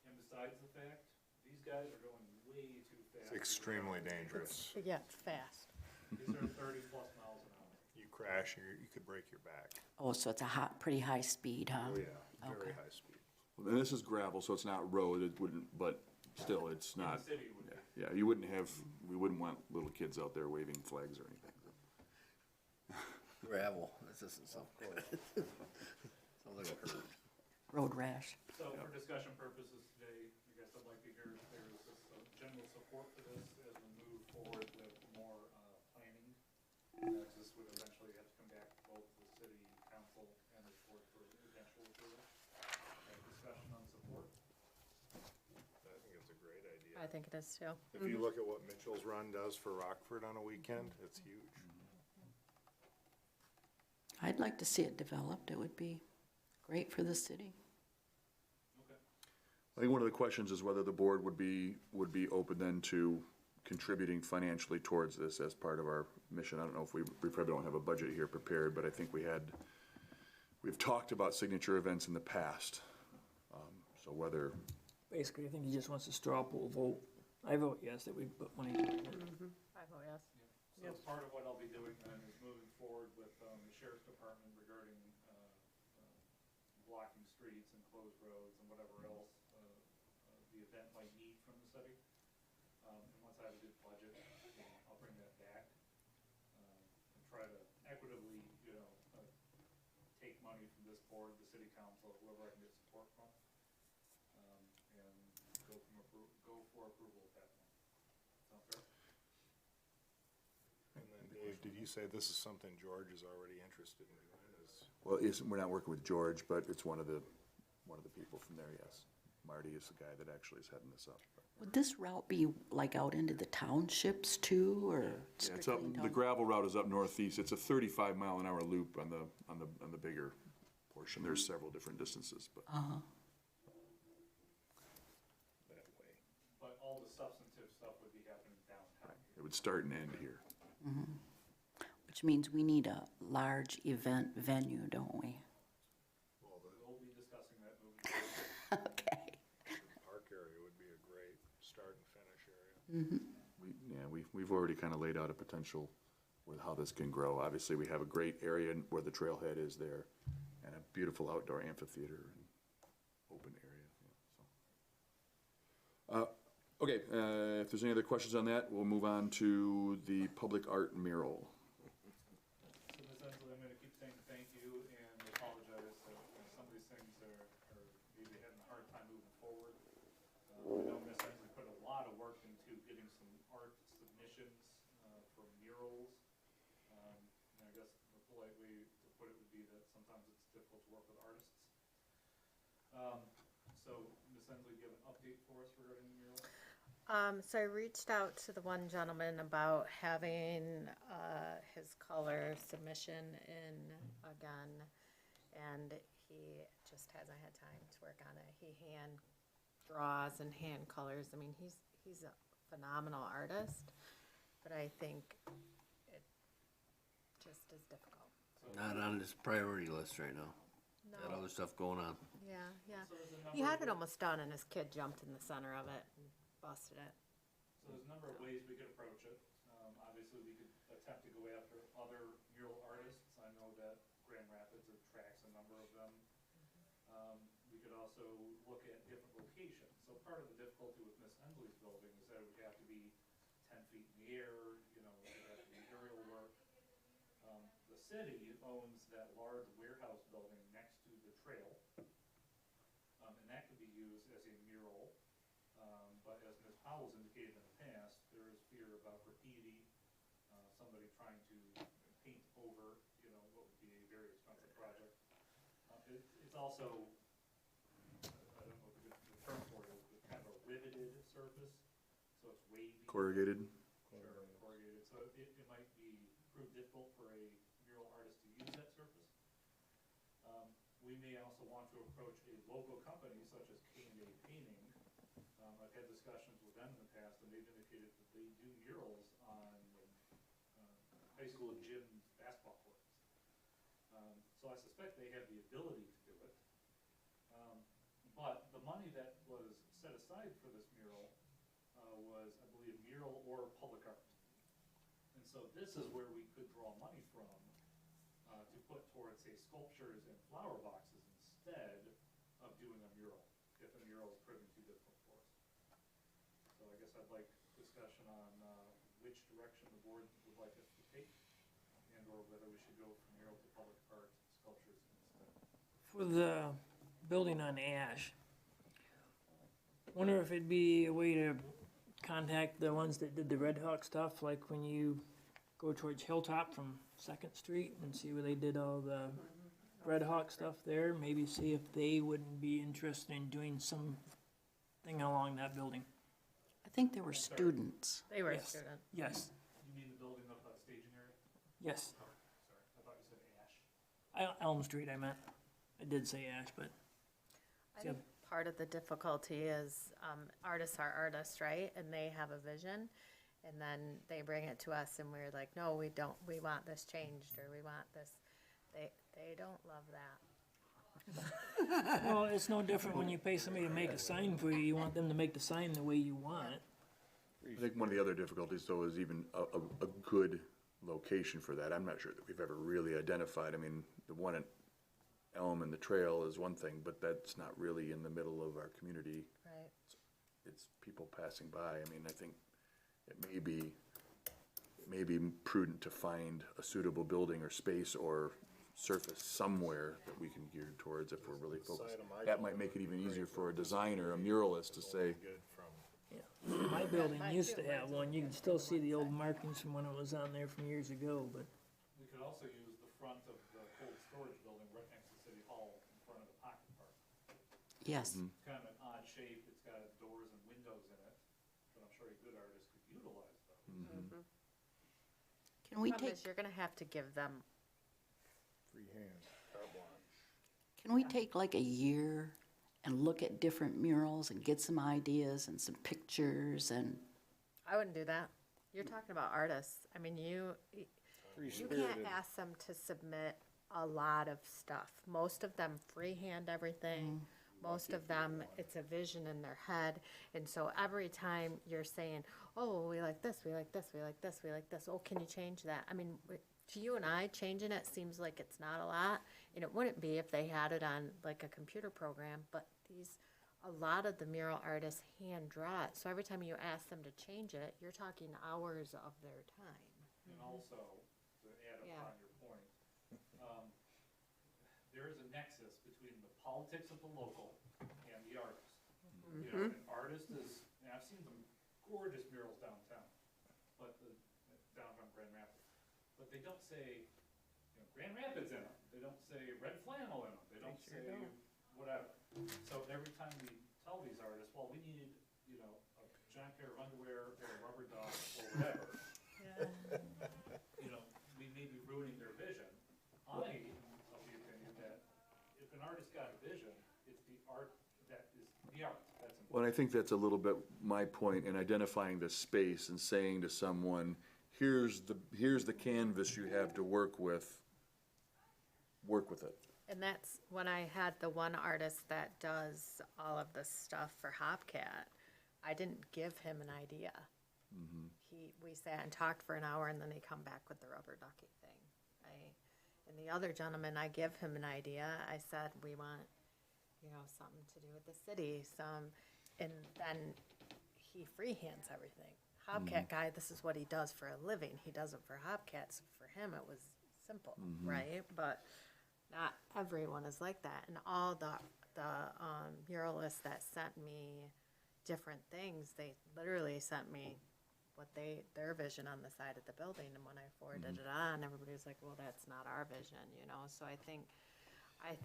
And besides the fact, these guys are going way too fast. It's extremely dangerous. yeah, fast. These are 30+ miles an hour. You crash, you could break your back. oh, so it's a pretty high speed, huh? Oh, yeah, very Okay. high speed. And this is gravel, so it's not road, it wouldn't, but still, it's In not, the city would be. yeah, you wouldn't have, we wouldn't want little kids out there waving flags or anything. Gravel, this isn't so good. Sounds like a herd. Road rash. So for discussion purposes today, I guess I'd like to hear if there's general support for this as we move forward with more planning. This would eventually have to come back to both the city council and the board for eventual approval. Discussion on support. I think it's a great idea. I think it is too. If you look at what Mitchell's Run does for Rockford on a weekend, it's huge. I'd like to see it developed. It would be great for the city. I think one of the questions is whether the board would be open then to contributing financially towards this as part of our mission. I don't know if we probably don't have a budget here prepared, but I think we've talked about signature events in the past. So whether, Basically, I think he just wants a straw poll vote. I vote yes, that we put money toward it. I vote yes. So part of what I'll be doing then is moving forward with the sheriff's department regarding blocking streets and closed roads and whatever else the event might need from the city. And once I have a good budget, I'll bring that back and try to equitably, take money from this board, the city council, whoever I can get support from, and go for approval at that point. Sound fair? And then Dave, did you say this is something George is already interested in doing? well, we're not working with George, but it's one of the people from there, yes. Marty is the guy that actually is heading this up. Would this route be like out into the townships too, or Yeah, it's up, strictly the down? gravel route is up northeast. It's a 35-mile-an-hour loop on the bigger portion. There's several different distances, but Uh-huh. That way. But all the substantive stuff would be happening downtown. it would start and end here. Which means we need a large event venue, don't we? Well, the We'll be discussing that moving forward. Okay. park area would be a great start and finish area. We've already kind of laid out a potential with how this can grow. Obviously, we have a great area where the trailhead is there, and a beautiful outdoor amphitheater and open area. Yeah, so. Okay, if there's any other questions on that, we'll move on to the public art mural. So Ms. Ensley, I'm gonna keep saying thank you and apologize that some of these things are maybe having a hard time moving forward. I know Ms. Ensley put a lot of work into getting some art submissions for murals. And I guess the polite way to put it would be that sometimes it's difficult to work with artists. So Ms. Ensley, do you have an update for us regarding the mural? So I reached out to the one gentleman about having his color submission in again, and he just hasn't had time to work on it. He hand draws and hand colors. I mean, he's a phenomenal artist, but I think it just is difficult. Not on his priority list right now. Got No. other stuff going on. Yeah, yeah. So there's a He number had of it almost done, and his kid jumped in the center of it and busted it. So there's a number of ways we could approach it. Obviously, we could attempt to go after other mural artists. I know that Grand Rapids attracts a number of them. We could also look at different locations. So part of the difficulty with Miss Ensley's building is that it would have to be 10 feet in the air, it would have to be aerial work. The city owns that large warehouse building next to the trail. And that could be used as a mural. But as Ms. Powell's indicated in the past, there is fear about graffiti, somebody trying to paint over, what would be a very expensive project. It's also, I don't know what the term for it is, but kind of a riveted surface, so it's wavy. Corrugated. Sure, corrugated, so it might prove difficult for a mural artist to use that surface. We may also want to approach a local company such as K&A Painting. I've had discussions with them in the past, and they've indicated that they do murals on high school gym basketball courts. So I suspect they have the ability to do it. But the money that was set aside for this mural was, I believe, mural or public art. And so this is where we could draw money from to put towards, say, sculptures and flower boxes instead of doing a mural. guess I'd like discussion on, which direction the board would like us to take, and or whether we should go from mural to public art sculptures instead. For the building on Ash, wonder if it'd be a way to contact the ones that did the Red Hawk stuff, like when you go towards Hilltop from Second Street and see where they did all the Red Hawk stuff there, maybe see if they wouldn't be interested in doing something along that building. I think there were students. They were Yes. students. Yes, You mean the building up by the staging area? yes. Oh, sorry, I thought you said Ash. Elm Street, I meant. I did say Ash, but I think part of the difficulty is, artists are artists, right? And they have a vision, and then they bring it to us and we're like, no, we don't, we want this changed, or we want this. They don't love that. well, it's no different when you pay somebody to make a sign for you. You want them to make the sign the way you want it. I think one of the other difficulties, though, is even a good location for that. I'm not sure that we've ever really identified. I mean, the one at Elm and the Trail is one thing, but that's not really in the middle of our community. Right. It's people passing by. I mean, I think it may be prudent to find a suitable building or space or surface somewhere that we can gear towards if we're really focused. That might make it even easier for a designer, a muralist, to say, Good from, My building used to have one. You can still see the old markings from when it was on there from years ago, but We could also use the front of the cold storage building right next to City Hall in front of the pocket park. Yes. It's kind of an odd shape, it's got doors and windows in it, but I'm sure a good artist could utilize those. Can we Problem take, is, you're gonna have to give them, Free hand. carte blanche. can we take like a year and look at different murals and get some ideas and some pictures and, I wouldn't do that. You're talking about artists. I mean, you can't Free-spirited. ask them to submit a lot of stuff. Most of them freehand everything. Most of them, it's a vision in their head. And so every time you're saying, oh, we like this, we like this, we like this, we like this, oh, can you change that? I mean, to you and I, changing it seems like it's not a lot. And it wouldn't be if they had it on like a computer program, but a lot of the mural artists hand draw it. So every time you ask them to change it, you're talking hours of their time. And also, to add Yeah. upon your point, there is a nexus between the politics of the local and the artist. You know, an artist is, and I've seen some gorgeous murals downtown, but downtown Grand Rapids, but they don't say, you know, Grand Rapids in them. They don't say red flannel in them. They don't say whatever. So every time we tell these artists, well, we need, you know, a giant pair of underwear or a rubber duck or whatever, you know, we may be ruining their vision. I am of the opinion that if an artist got a vision, it's the art that is the art that's important. well, I think that's a little bit my point in identifying the space and saying to someone, here's the canvas you have to work with it. And that's when I had the one artist that does all of this stuff for Hopcat. I didn't give him an idea. We sat and talked for an hour, and then he come back with the rubber ducky thing. And the other gentleman, I give him an idea. I said, we want, you know, something to do with the city, and then he freehands everything. Hopcat guy, this is what he does for a living. He does it for Hopcats. For him, it was simple, right? But not everyone is like that. And all the muralists that sent me different things, they literally sent me their vision on the side of the building. And when I forwarded it on, everybody was like, well, that's not our vision, you know? So I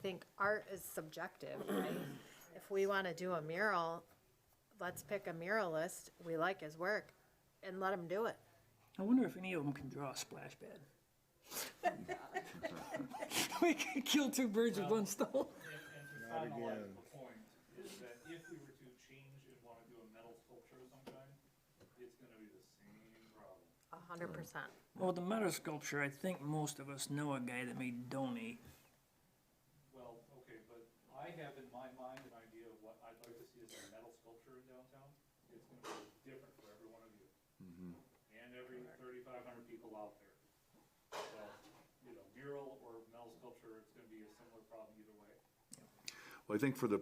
think art is subjective, right? If we want to do a mural, let's pick a muralist, we like his work, and let him do it. I wonder if any of them can draw a splash pad. We could kill two birds with one stone. And to Not finalize again. the point, is that if we were to change and want to do a metal sculpture of some kind, it's gonna be the same problem. 100%. Well, the metal sculpture, I think most of us know a guy that may donate. Well, okay, but I have in my mind an idea of what I'd like to see as a metal sculpture in downtown. It's gonna be different for every one of you. And every 3,500 people out there. So, you know, mural or metal sculpture, it's gonna be a similar problem either way. Well, I think for the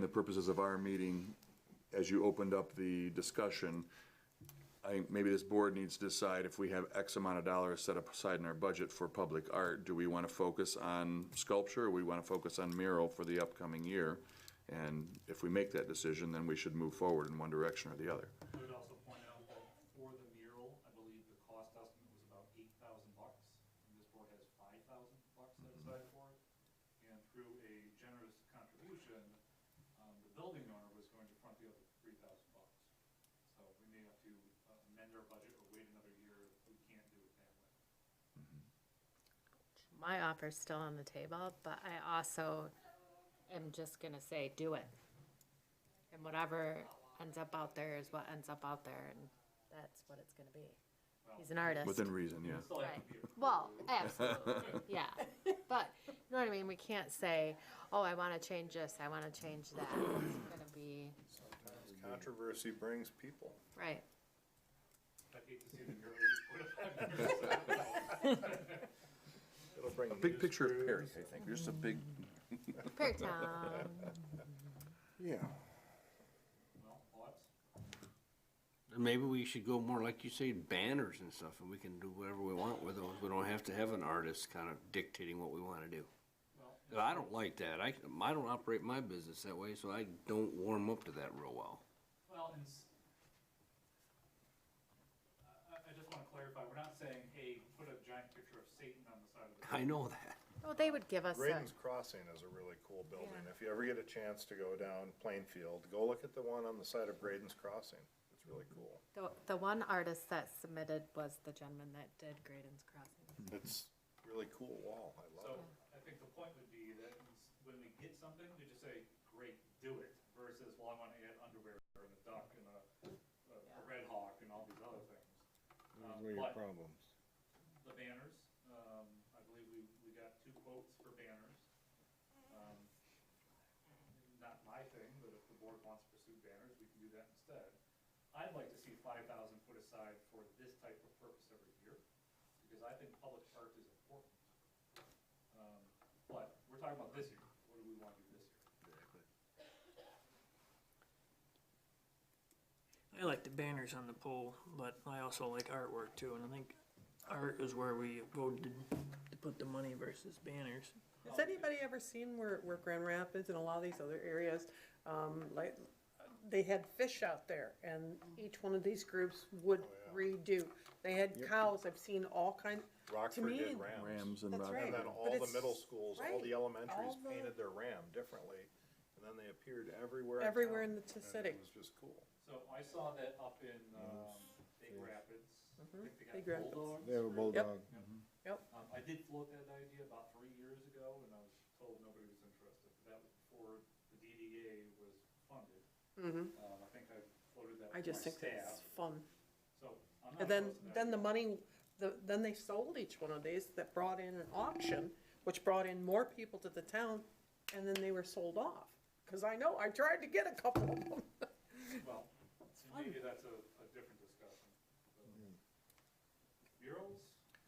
purposes of our meeting as you opened up the discussion, I think maybe this board needs to decide if we have X amount of dollars set up aside in our budget for public art, do we want to focus on sculpture, or we want to focus on mural for the upcoming year? And if we make that decision, then we should move forward in one direction or the other. I would also point out that for the mural, I believe the cost estimate was about $8,000, and this board has $5,000 set aside for it. And through a generous contribution, the building owner was going to front the other $3,000. So we may have to amend our budget or wait another year if we can't do it that way. My offer's still on the table, but I also am just gonna say, do it. And whatever ends up out there is what ends up out there, and that's what it's gonna be. He's an artist. Within reason, yeah. Still have Right. to be approved. Well, absolutely, yeah. But, you know what I mean, we can't say, oh, I wanna change this, I wanna change that. It's gonna be, Sometimes controversy brings people. right. I'd hate to see the mural get put up. It'll bring A big picture of news Perry, crews. I think, just a big, Fair town. Yeah. Well, thoughts? And maybe we should go more, like you say, banners and stuff, and we can do whatever we want with those. We don't have to have an artist kind of dictating what we want to do. Well, I don't like that. I don't operate my business that way, so I don't warm up to that real well. well, and I just wanna clarify, we're not saying, hey, put a giant picture of Satan on the side of the. I know that. Well, they would give us a, Graydon's Crossing is a really cool building. Yeah. If you ever get a chance to go down Plainfield, go look at the one on the side of Graydon's Crossing. It's really cool. the one artist that submitted was the gentleman that did Graydon's Crossing. It's really cool wall. I So, love it. I think the point would be that when we get something, we just say, great, do it, versus, well, I wanna add underwear and a duck and a red hawk and all these other things. Those were your But problems. the banners, I believe we got 2 quotes for banners. Not my thing, but if the board wants to pursue banners, we can do that instead. I'd like to see 5,000 put aside for this type of purpose every year, because I think public art is important. But we're talking about this year, what do we want to do this year? I like the banners on the pole, but I also like artwork too, and I think art is where we voted to put the money versus banners. Has anybody ever seen where Grand Rapids and a lot of these other areas, like, they had fish out there, and each one of these groups would redo. They had cows, I've seen all kind, Rockford me, did rams. Rams and That's Rock. right. And then But all the it's- middle schools, all the right, elementaries all the- painted their ram differently. And then they appeared everywhere. everywhere town, in the and city. It was just cool. So I saw that up in Big Rapids. I think they Big got Rapids. bulldogs. They have a bulldog. I did float that idea about 3 years ago, and I was told nobody was interested. That was before the DDA was funded. I think I floated that I with just my think staff. that's fun. So I'm not And then, opposed to that then the idea. money, then they sold each one of these that brought in an auction, which brought in more people to the town, and then they were sold off. Cause I know, I tried to get a couple of them. Well, maybe that's a different discussion. Murals,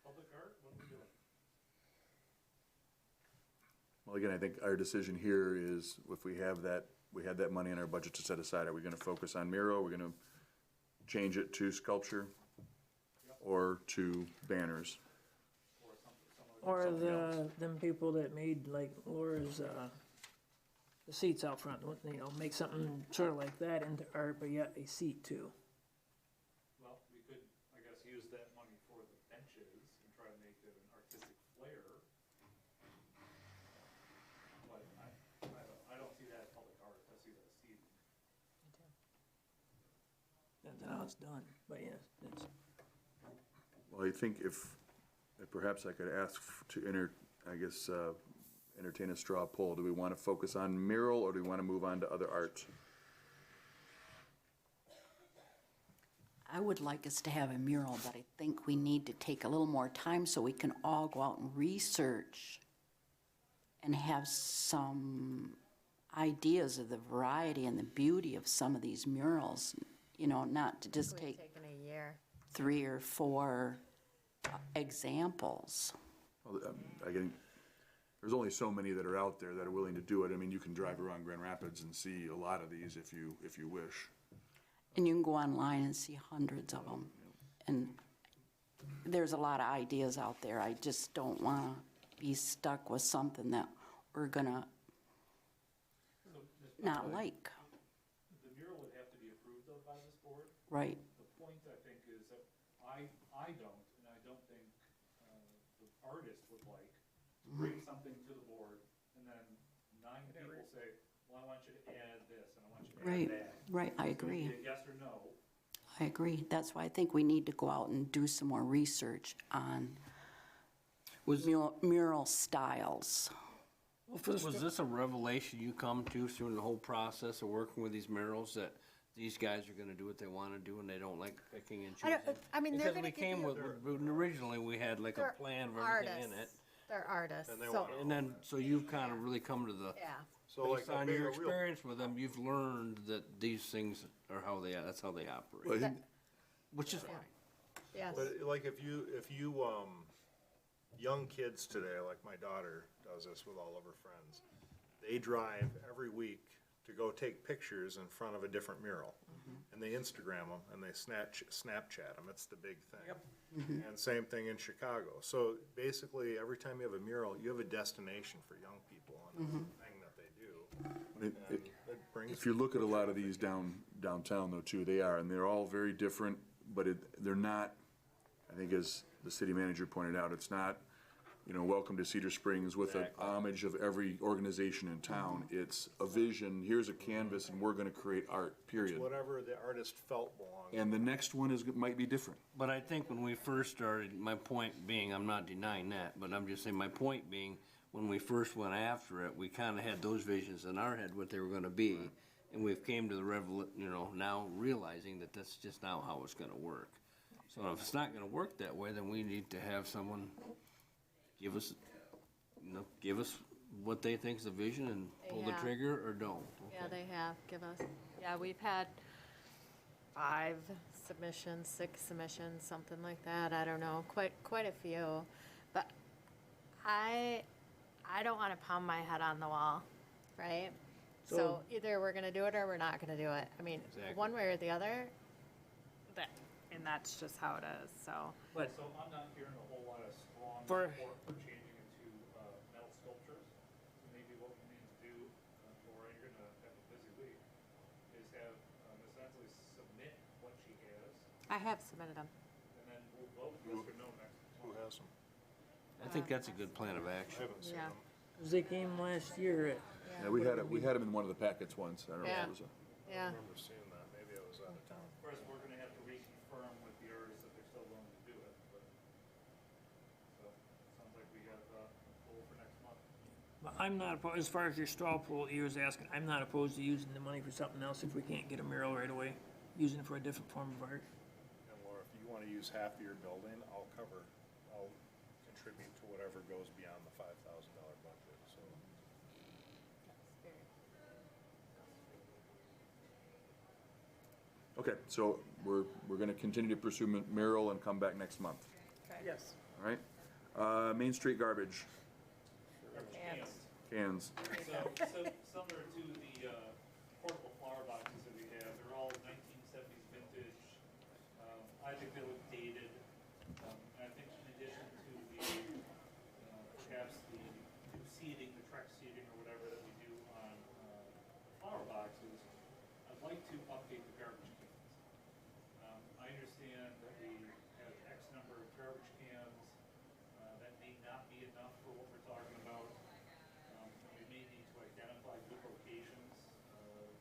public art, what are we doing? Well, again, I think our decision here is if we have that money in our budget to set aside, are we gonna focus on mural, we're gonna change it to sculpture? Or to banners? Or some other. Or them people that made like Laura's, the seats out front, make something sort of like that into art, but yet a seat too. Well, we could, I guess, use that money for the benches and try to make it an artistic flair. But I don't see that as public art, I see that as seating. That's how it's done, but yes, it's. Well, I think if perhaps I could ask to entertain a straw poll. Do we want to focus on mural or do we want to move on to other art? I would like us to have a mural, but I think we need to take a little more time so we can all go out and research and have some ideas of the variety and the beauty of some of these murals, not to just We've take taken a year. 3 or 4 examples. Well, again, there's only so many that are out there that are willing to do it. I mean, you can drive around Grand Rapids and see a lot of these if you wish. And you can go online and see hundreds of them. And there's a lot of ideas out there. I just don't want to be stuck with something that we're gonna not like. The mural would have to be approved of by this board. Right. The point, I think, is that I don't, and I don't think the artist would like, to bring something to the board, and then 9 people say, well, I want you to add this, and I want you to Right, add that. right, I It's gonna be agree. a yes or no. I agree. That's why I think we need to go out and do some more research on mural styles. Was this a revelation you come to through the whole process of working with these murals, that these guys are gonna do what they wanna do and they don't like picking and I choosing? don't, I mean, they're gonna Because we give came you, with, originally, we had like a they're plan of everything in it. artists, they're artists, And they so, want And then, so you've kind of really come to the, yeah. So like based on a your real, experience with them, you've learned that these things are how they, that's how they operate, That- which is fine. Yes, but like if you, young kids today, like my daughter does this with all of her friends, they drive every week to go take pictures in front of a different mural. And they Instagram them and they Snapchat them. It's the big thing. And same thing in Chicago. So basically, every time you have a mural, you have a destination for young people and it's the thing that they do. And it brings. If you look at a lot of these downtown though too, they are, and they're all very different, but they're not, I think as the city manager pointed out, it's not, welcome to Cedar Springs with an homage of every organization in town. It's a vision, here's a canvas, and we're gonna create art, period. Whatever the artist felt belonged. And the next one might be different. But I think when we first started, my point being, I'm not denying that, but I'm just saying, my point being, when we first went after it, we kinda had those visions in our head, what they were gonna be. And we've came to the now realizing that that's just not how it's gonna work. So if it's not gonna work that way, then we need to have someone give us what they think is the vision and They pull the have. trigger or don't. yeah, they have, give us, yeah, we've had 5 submissions, 6 submissions, something like that, I don't know, quite a few. But I don't wanna pound my head on the wall, right? So either we're gonna do it or we're not gonna do it. I mean, Exactly. one way or the other, and that's just how it is, so. But So I'm not hearing a whole lot of strong For- support for changing into metal sculptures. So maybe what we need to do, Laura, you're gonna have a busy week, is have Ms. Ensley submit what she has, I have submitted them. and then we'll vote yes or no next Who month. has them? I think that's a good plan of I action. haven't seen Yeah. them. 'cause they came last year at, Yeah, we had them in one of the packets once, I don't know if it was I Yeah, don't remember seeing that. Maybe I was out of town. Of course, we're gonna have to reconfirm with the artists that they're still willing to do it, but, so, sounds like we have a goal for next month. but I'm not, as far as your straw poll you was asking, I'm not opposed to using the money for something else if we can't get a mural right away, using it for a different form of art. And Laura, if you wanna use half of your building, I'll contribute to whatever goes beyond the $5,000 budget, so. Okay, so we're gonna continue to pursue mural and come back next month, Yes. all right? Main Street garbage, cans. So, similar to the portable flower boxes that we have, they're all 1970s vintage. I think they look dated. And I think in addition to the, perhaps the new seating, the Trex seating or whatever that we do on flower boxes, I'd like to update the garbage cans. I understand that we have X number of garbage cans. That may not be enough for what we're talking about. We may need to identify good locations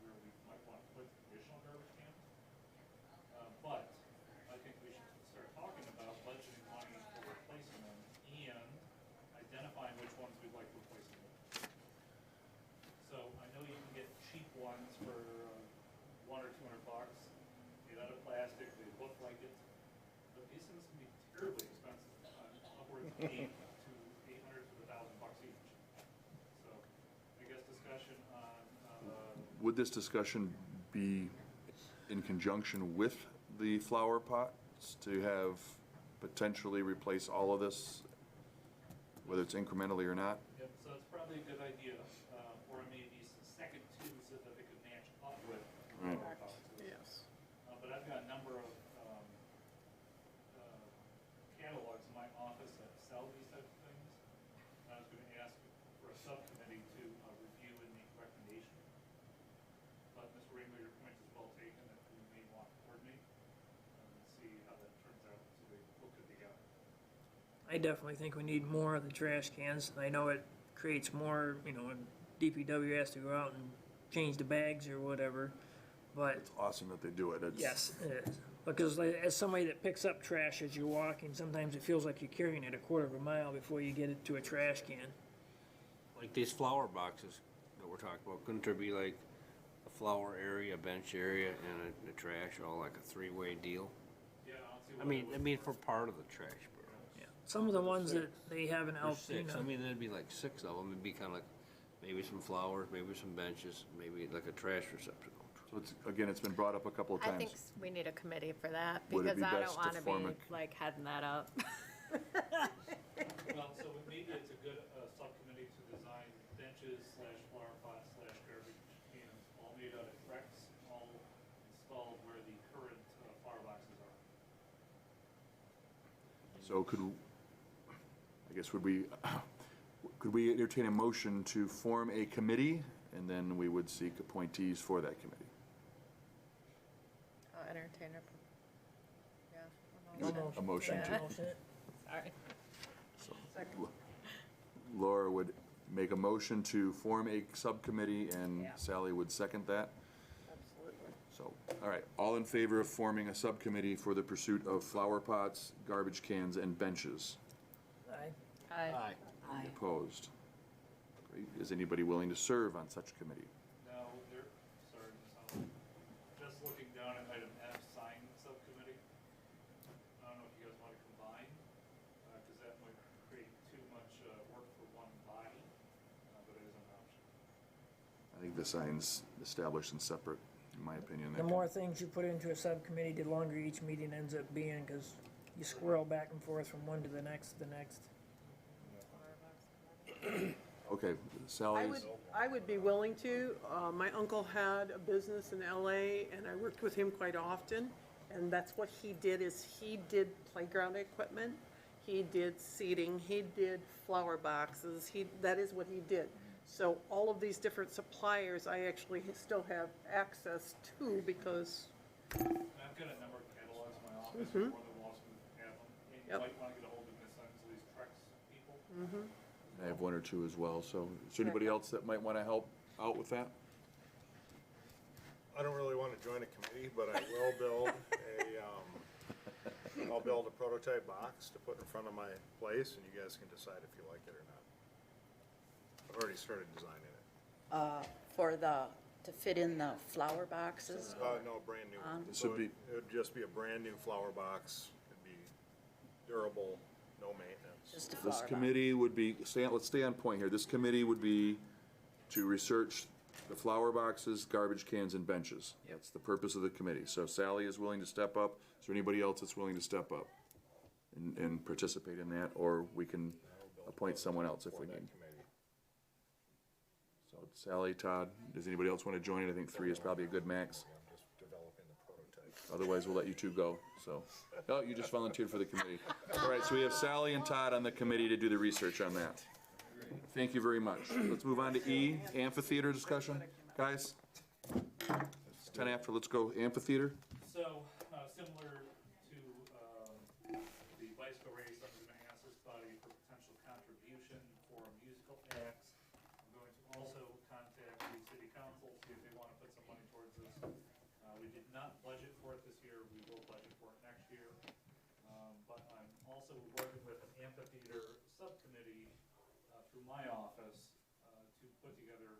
where we might want to put additional garbage cans. But I think we should start talking about budgeting money for replacing them and identifying which ones we'd like to replace them with. So I know you can get cheap ones for $100 or $200, made out of plastic, they look like it, but these things can be terribly expensive, upwards of $800 to $1,000 each. So I guess discussion on, Would this discussion be in conjunction with the flower pots to have potentially replace all of this, whether it's incrementally or not? yep, so that's probably a good idea, or maybe some second twos so that they could match up with. Right. boxes. Yes. But I've got a number of catalogs in my office that sell these types of things. And I was gonna ask for a subcommittee to review and make recommendations. But Mr. Ringler, your point is well taken, that we may want to coordinate and see how that turns out, so we look good together. I definitely think we need more of the trash cans. I know it creates more, you know, and DPW has to go out and change the bags or whatever, but It's awesome that they do it. It's, yes, it is. Because like, as somebody that picks up trash as you're walking, sometimes it feels like you're carrying it a quarter of a mile before you get it to a trash can. Like these flower boxes that we're talking about, couldn't there be like a flower area, a bench area, and a trash, all like a three-way deal? Yeah, I'll see what I mean for part of the trash barrel. Yeah. Some of the ones that they have in There's Alpena. six. I mean, there'd be like six of them. It'd be kind of like maybe some flowers, maybe some benches, maybe like a trash receptacle. so it's, again, it's been brought up a couple of I think times. we need a committee for that, Would it because be I best don't to wanna form be like heading that up. Well, so maybe it's a good subcommittee to design benches slash flower pots slash garbage cans, all made out of Trex, all installed where the current flower boxes are. So could we entertain a motion to form a committee, and then we would seek appointees for that committee? I'll entertain a, yeah. A motion to, Sorry. so, Laura would make a motion to form a subcommittee, and Yeah. Sally would second that. Absolutely. So, all right, all in favor of forming a subcommittee for the pursuit of flower pots, garbage cans, and benches? Aye. Aye. Opposed? Great. Is anybody willing to serve on such a committee? Now, sorry, Ms. Howell, just looking down at item F, sign subcommittee. I don't know if you guys want to combine, because that might create too much work for one body, but it is an option. I think the sign's established and separate, in my opinion. The more things you put into a subcommittee, the longer each meeting ends up being, because you squirrel back and forth from one to the next, Okay, Sally's, I would be willing to. My uncle had a business in LA, and I worked with him quite often. And that's what he did, is he did playground equipment, he did seating, he did flower boxes, that is what he did. So all of these different suppliers, I actually still have access to, because, And I've got a number of catalogs in my office, more than welcome to have them. And you Yep. might want to get a hold of Ms. Simmons, these Trex people. I have one or two as well, so is there anybody else that might want to help out with that? I don't really want to join a committee, but I will build I'll build a prototype box to put in front of my place, and you guys can decide if you like it or not. I've already started designing it. To fit in the flower boxes? No, brand new. This So would be- it would just be a brand new flower box. It'd be durable, no maintenance. Just a This flower box? committee would be, let's stay on point here. This committee would be to research the flower boxes, garbage cans, and benches. That's the purpose of the committee. So Sally is willing to step up. Is there anybody else that's willing to step up and participate in that, or we can appoint someone else if we For that need? committee. So Sally, Todd, does anybody else want to join it? I think 3 is probably a good max. I'm just developing the prototype. Otherwise, we'll let you two go, so. Oh, you just volunteered for the committee. All right, so we have Sally and Todd on the committee to do the research on that. Thank you very much. Let's move on to E, amphitheater discussion. Guys, it's 10 after, let's go amphitheater. So, similar to the bicycle race, I'm going to ask this body for potential contribution for musical acts. I'm going to also contact the city council, see if they want to put some money towards this. We did not budget for it this year, we will budget for it next year. But I'm also working with an amphitheater subcommittee through my office to put together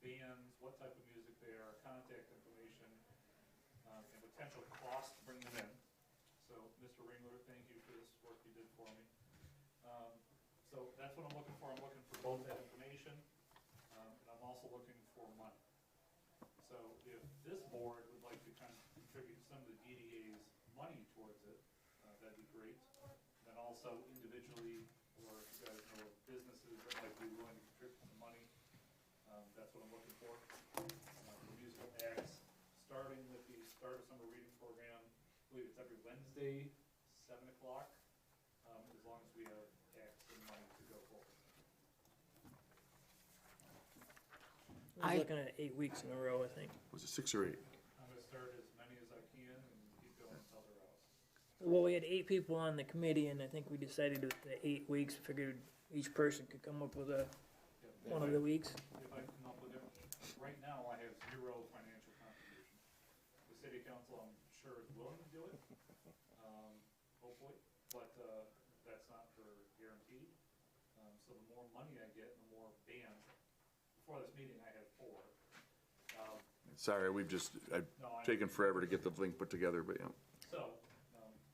bands, what type of music they are, contact information, and potential cost to bring them in. So, Mr. Ringler, thank you for this work you did for me. So that's what I'm looking for. I'm looking for both that information, and I'm also looking for money. So if this board would like to contribute some of the DDA's money towards it, that'd be great. Then also individually, or if you guys know of businesses that might be willing to contribute some money what I'm looking for musical acts. Starting with the start of summer reading program, I believe it's every Wednesday, 7 o'clock, as long as we have acts and money to go forward. I was looking at 8 weeks in a row, I think. Was it 6 or 8? I'm gonna start as many as I can and keep going until they're out. Well, we had 8 people on the committee, and I think we decided with the 8 weeks, figured each person could come up with one of the weeks. If I come up with it, right now I have 0 financial contribution. The city council, I'm sure, is willing to do it, hopefully, but, that's not for guaranteed. So the more money I get, the more bands. Before this meeting, I had 4. Sorry, I've No, I- taken forever to get the link put together, but yeah. So,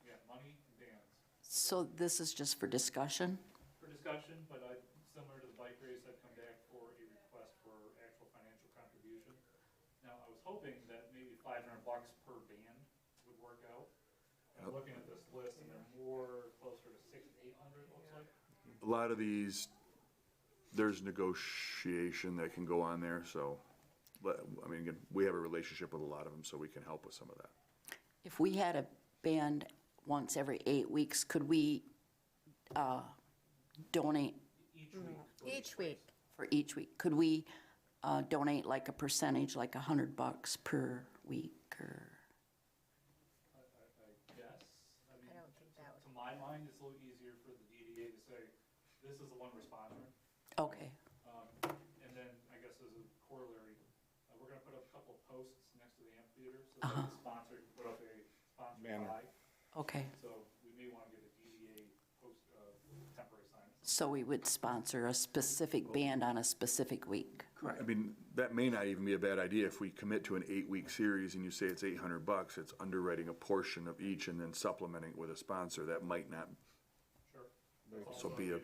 yeah, money and bands. So this is just for discussion? For discussion, but similar to the bike race, I'd come back for a request for actual financial contribution. Now, I was hoping that maybe $500 per band would work out. I'm looking at this list, and they're more closer to 600 to 800, it looks like. A lot of these, there's negotiation that can go on there, so, but, I mean, again, we have a relationship with a lot of them, so we can help with some of that. If we had a band once every 8 weeks, could we donate Each week. for each week? Could we donate like a percentage, like $100 per week, or? I guess, I mean, I don't think that would. to my mind, it's a little easier for the DDA to say, this is the one we're sponsoring. Okay, And then, I guess as a corollary, we're gonna put up a couple of posts next to the amphitheater, so that the sponsor can put up a sponsor Banner. flag. okay. So we may wanna get a DDA post, temporary sign. So we would sponsor a specific band on a specific week? I mean, that may not even be a bad idea if we commit to an 8-week series and you say it's $800, it's underwriting a portion of each and then supplementing it with a sponsor. That might not Sure. also be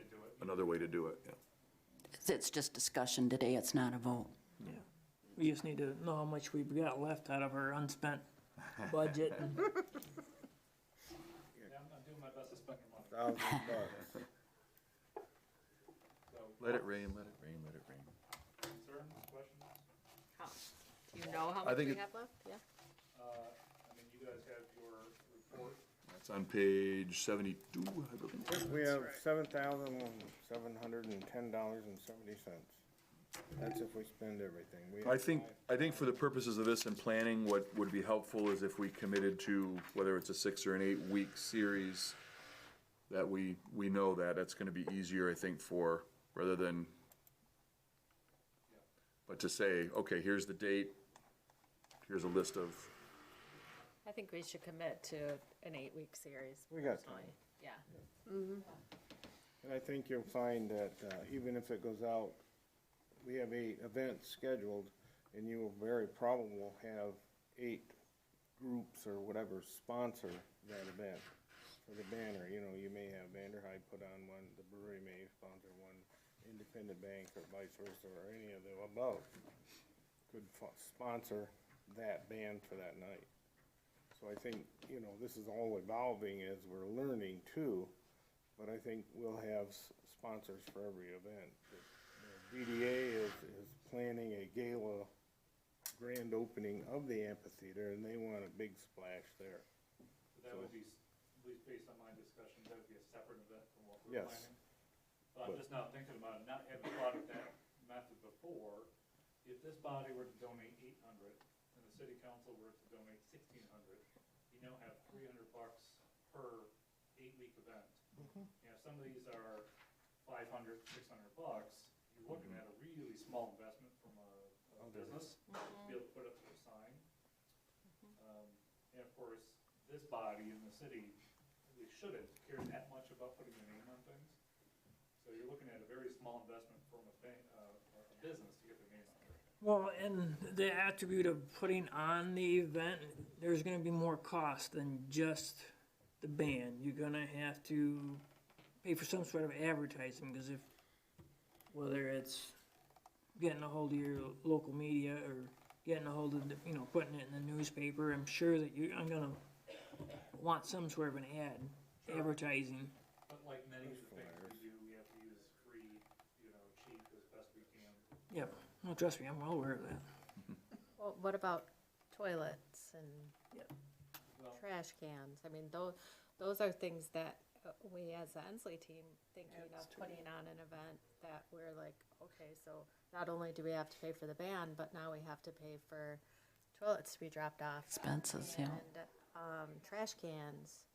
another way to do it, yeah. It's just discussion today, it's not a vote. Yeah. We just need to know how much we've got left out of our unspent budget. Yeah, I'm doing my best to spend your money. $1,000. So, Let it rain, let it rain, let it rain. concerns, questions? Do you know how I much think we it- have left? Yeah. I mean, you guys have your report. That's on page 72, I believe. We have $7,710.70. That's if we spend everything. We have I think for the purposes of this and planning, what would be helpful is if we committed to, whether it's a 6 or an 8-week series, that we know that, it's gonna be easier, I think, rather than, but to say, okay, here's the date, here's a list of, I think we should commit to an 8-week series. We got personally. Yeah. And I think you'll find that even if it goes out, we have 8 events scheduled, and you will very probably have 8 groups or whatever sponsor that event. For the banner, you know, you may have Vanderhyde put on one, the brewery may sponsor one, Independent Bank or vice versa, or any of the above could sponsor that band for that night. So I think, you know, this is all evolving as we're learning too, but I think we'll have sponsors for every event. The DDA is planning a gala grand opening of the amphitheater, and they want a big splash there. So that would be, at least based on my discussion, that would be a separate event from what we're Yes. planning. But I'm just now thinking about it, not having thought of that method before. If this body were to donate 800 and the city council were to donate 1,600, you now have $300 per 8-week event. And if some of these are $500, $600, you're looking at a really small investment from a business to be able to put up their sign. And of course, this body in the city really shouldn't care that much about putting their name on things. So you're looking at a very small investment from a business to get their name on it. Well, and the attribute of putting on the event, there's gonna be more cost than just the band. You're gonna have to pay for some sort of advertising, because if, whether it's getting a hold of your local media or getting a hold of, the, putting it in the newspaper, I'm sure that I'm gonna want some sort of an ad, advertising. But like many of the things we do, we have to use free, cheap as best we can. Yep, Oh, trust me, I'm well aware of that. Well, what about toilets and Yep. trash cans? I mean, those are things that we as the Ensley team thinking of putting on an event that we're like, okay, so not only do we have to pay for the band, but now we have to pay for toilets to be dropped off. Expenses, yeah. And, trash cans.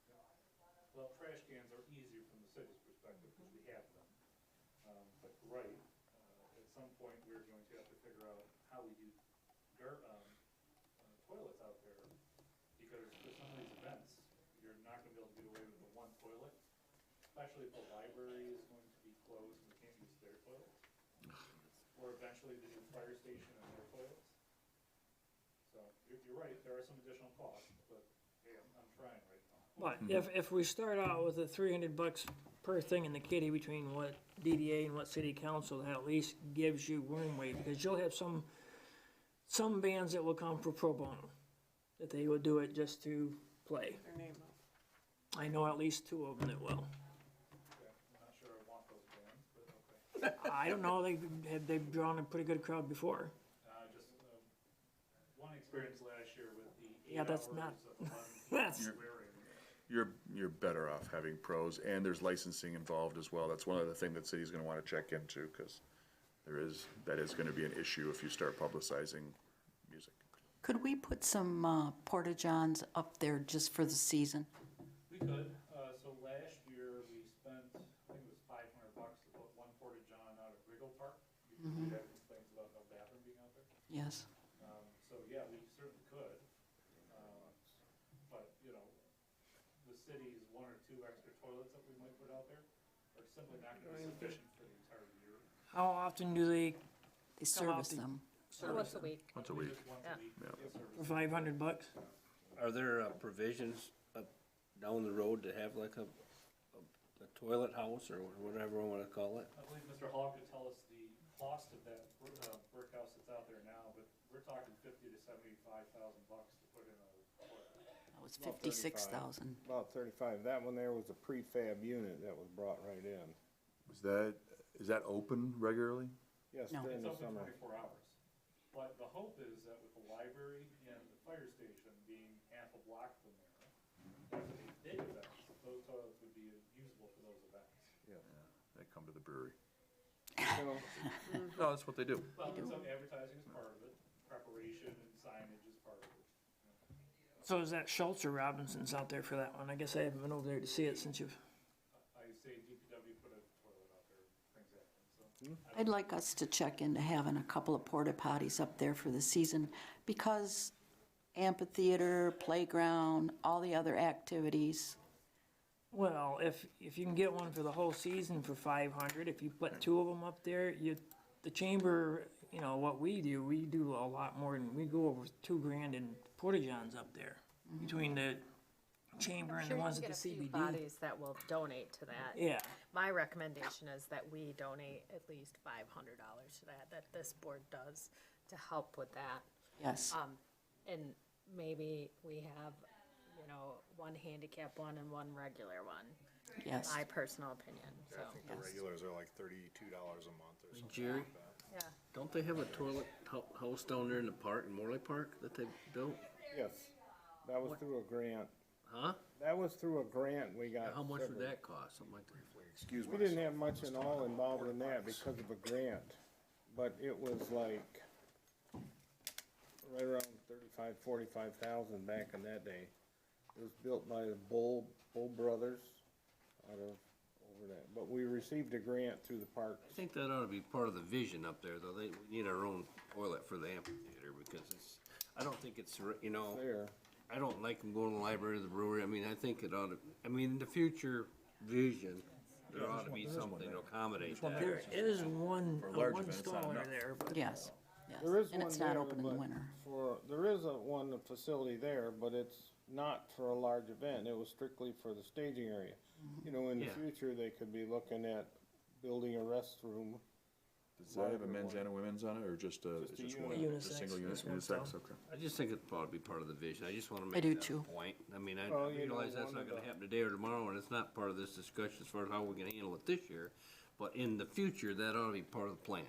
Well, trash cans are easier from the city's perspective because we have them. But right, at some point, we're going to have to figure out how we do toilets out there. Because for some of these events, you're not gonna be able to get away with the one toilet, especially if the library is going to be closed and we can't use their toilets. Or eventually the new fire station and their toilets. So, you're right, there are some additional costs, but hey, I'm trying right now. But if we start out with the $300 per thing in the kitty between what DDA and what city council, that at least gives you roomway, because you'll have some bands that will come for pro bono, that they will do it just to play. Their name up. I know at least 2 of them that will. Okay, I'm not sure I want those bands, but okay. I don't know, they've drawn a pretty good crowd before. Just, one experience last year with the 8 Yeah, that's hours not- of 11 that's- swearing. You're better off having pros, and there's licensing involved as well. That's one other thing that city's gonna wanna check into, cause that is gonna be an issue if you start publicizing music. Could we put some porta-johns up there just for the season? We could, so last year we spent, I think it was $500 to put one porta-john out at Riggle Park. You had complaints about no bathroom being out there. Yes. So, yeah, we certainly could. But, the city's 1 or 2 extra toilets that we might put out there are simply not gonna be sufficient for the entire year. How often do they, They service them. Once a week. Once a week. Just once Yeah. a week. Yeah. service. for $500? Are there provisions up down the road to have like a toilet house or whatever I wanna call it? I believe Mr. Hall could tell us the cost of that brick house that's out there now, but we're talking $50,000 to $75,000 to put in a toilet. That was About 56,000. About 35. That one there was a prefab unit that was brought right in. Is that open regularly? Yes, No. during It's the open summer. 24 hours. But the hope is that with the library and the fire station being half a block from there, that with a big event, those toilets would be usable for those events. They come to the brewery. So, No, that's what they do. Well, and some advertising is part of it, preparation and signage is part of it. So is that Schultz or Robinson's out there for that one? I guess I haven't been over there to see it since you've, I say DPW put a toilet out there, things happen, so. I'd like us to check into having a couple of porta potties up there for the season, because amphitheater, playground, all the other activities. well, if you can get one for the whole season for 500, if you put 2 of them up there, the chamber, what we do a lot more than, we go over $2,000 in porta-johns up there. Between the chamber and the Sure, you ones can at the get a few CBD. bodies that will donate to that. Yeah, My recommendation is that we donate at least $500 to that this board does to help with that. Yes. And maybe we have, one handicap one and one regular one. Yes. My personal opinion, so, I think the regulars are like $32 a month or something Jerry? like that. yeah. Don't they have a toilet house down there in the park, in Morley Park, that they built? yes, that was through a grant. Huh? That was through a grant we got. How much would several- that cost, something like that? Excuse We me. didn't have much in all involved in that because of a grant, but it was like right around 45,000 back in that day. It was built by the Bull Brothers out of over that, but we received a grant through the parks. I think that ought to be part of the vision up there, though. We need our own toilet for the amphitheater, because I don't think it's, There, I don't like them going to the library or the brewery. I mean, I think it ought to, in the future vision, there ought to be something to accommodate that. there is one large events, not staller enough. there, but Yes. Yes. there is And one it's not there, open in the but winter. there is one facility there, but it's not for a large event. It was strictly for the staging area. In the Yeah. future, they could be looking at building a restroom. Does that have a men's and a women's on it, or just Just a it's just unit. one? Unisex, Just single unit, just one unisex, stall. okay. I just think it ought to be part of the vision. I just want to I make do that too. point. I mean, I Well, you know, realize that's one not of gonna the- happen today or tomorrow, and it's not part of this discussion as far as how we can handle it this year. But in the future, that ought to be part of the plan.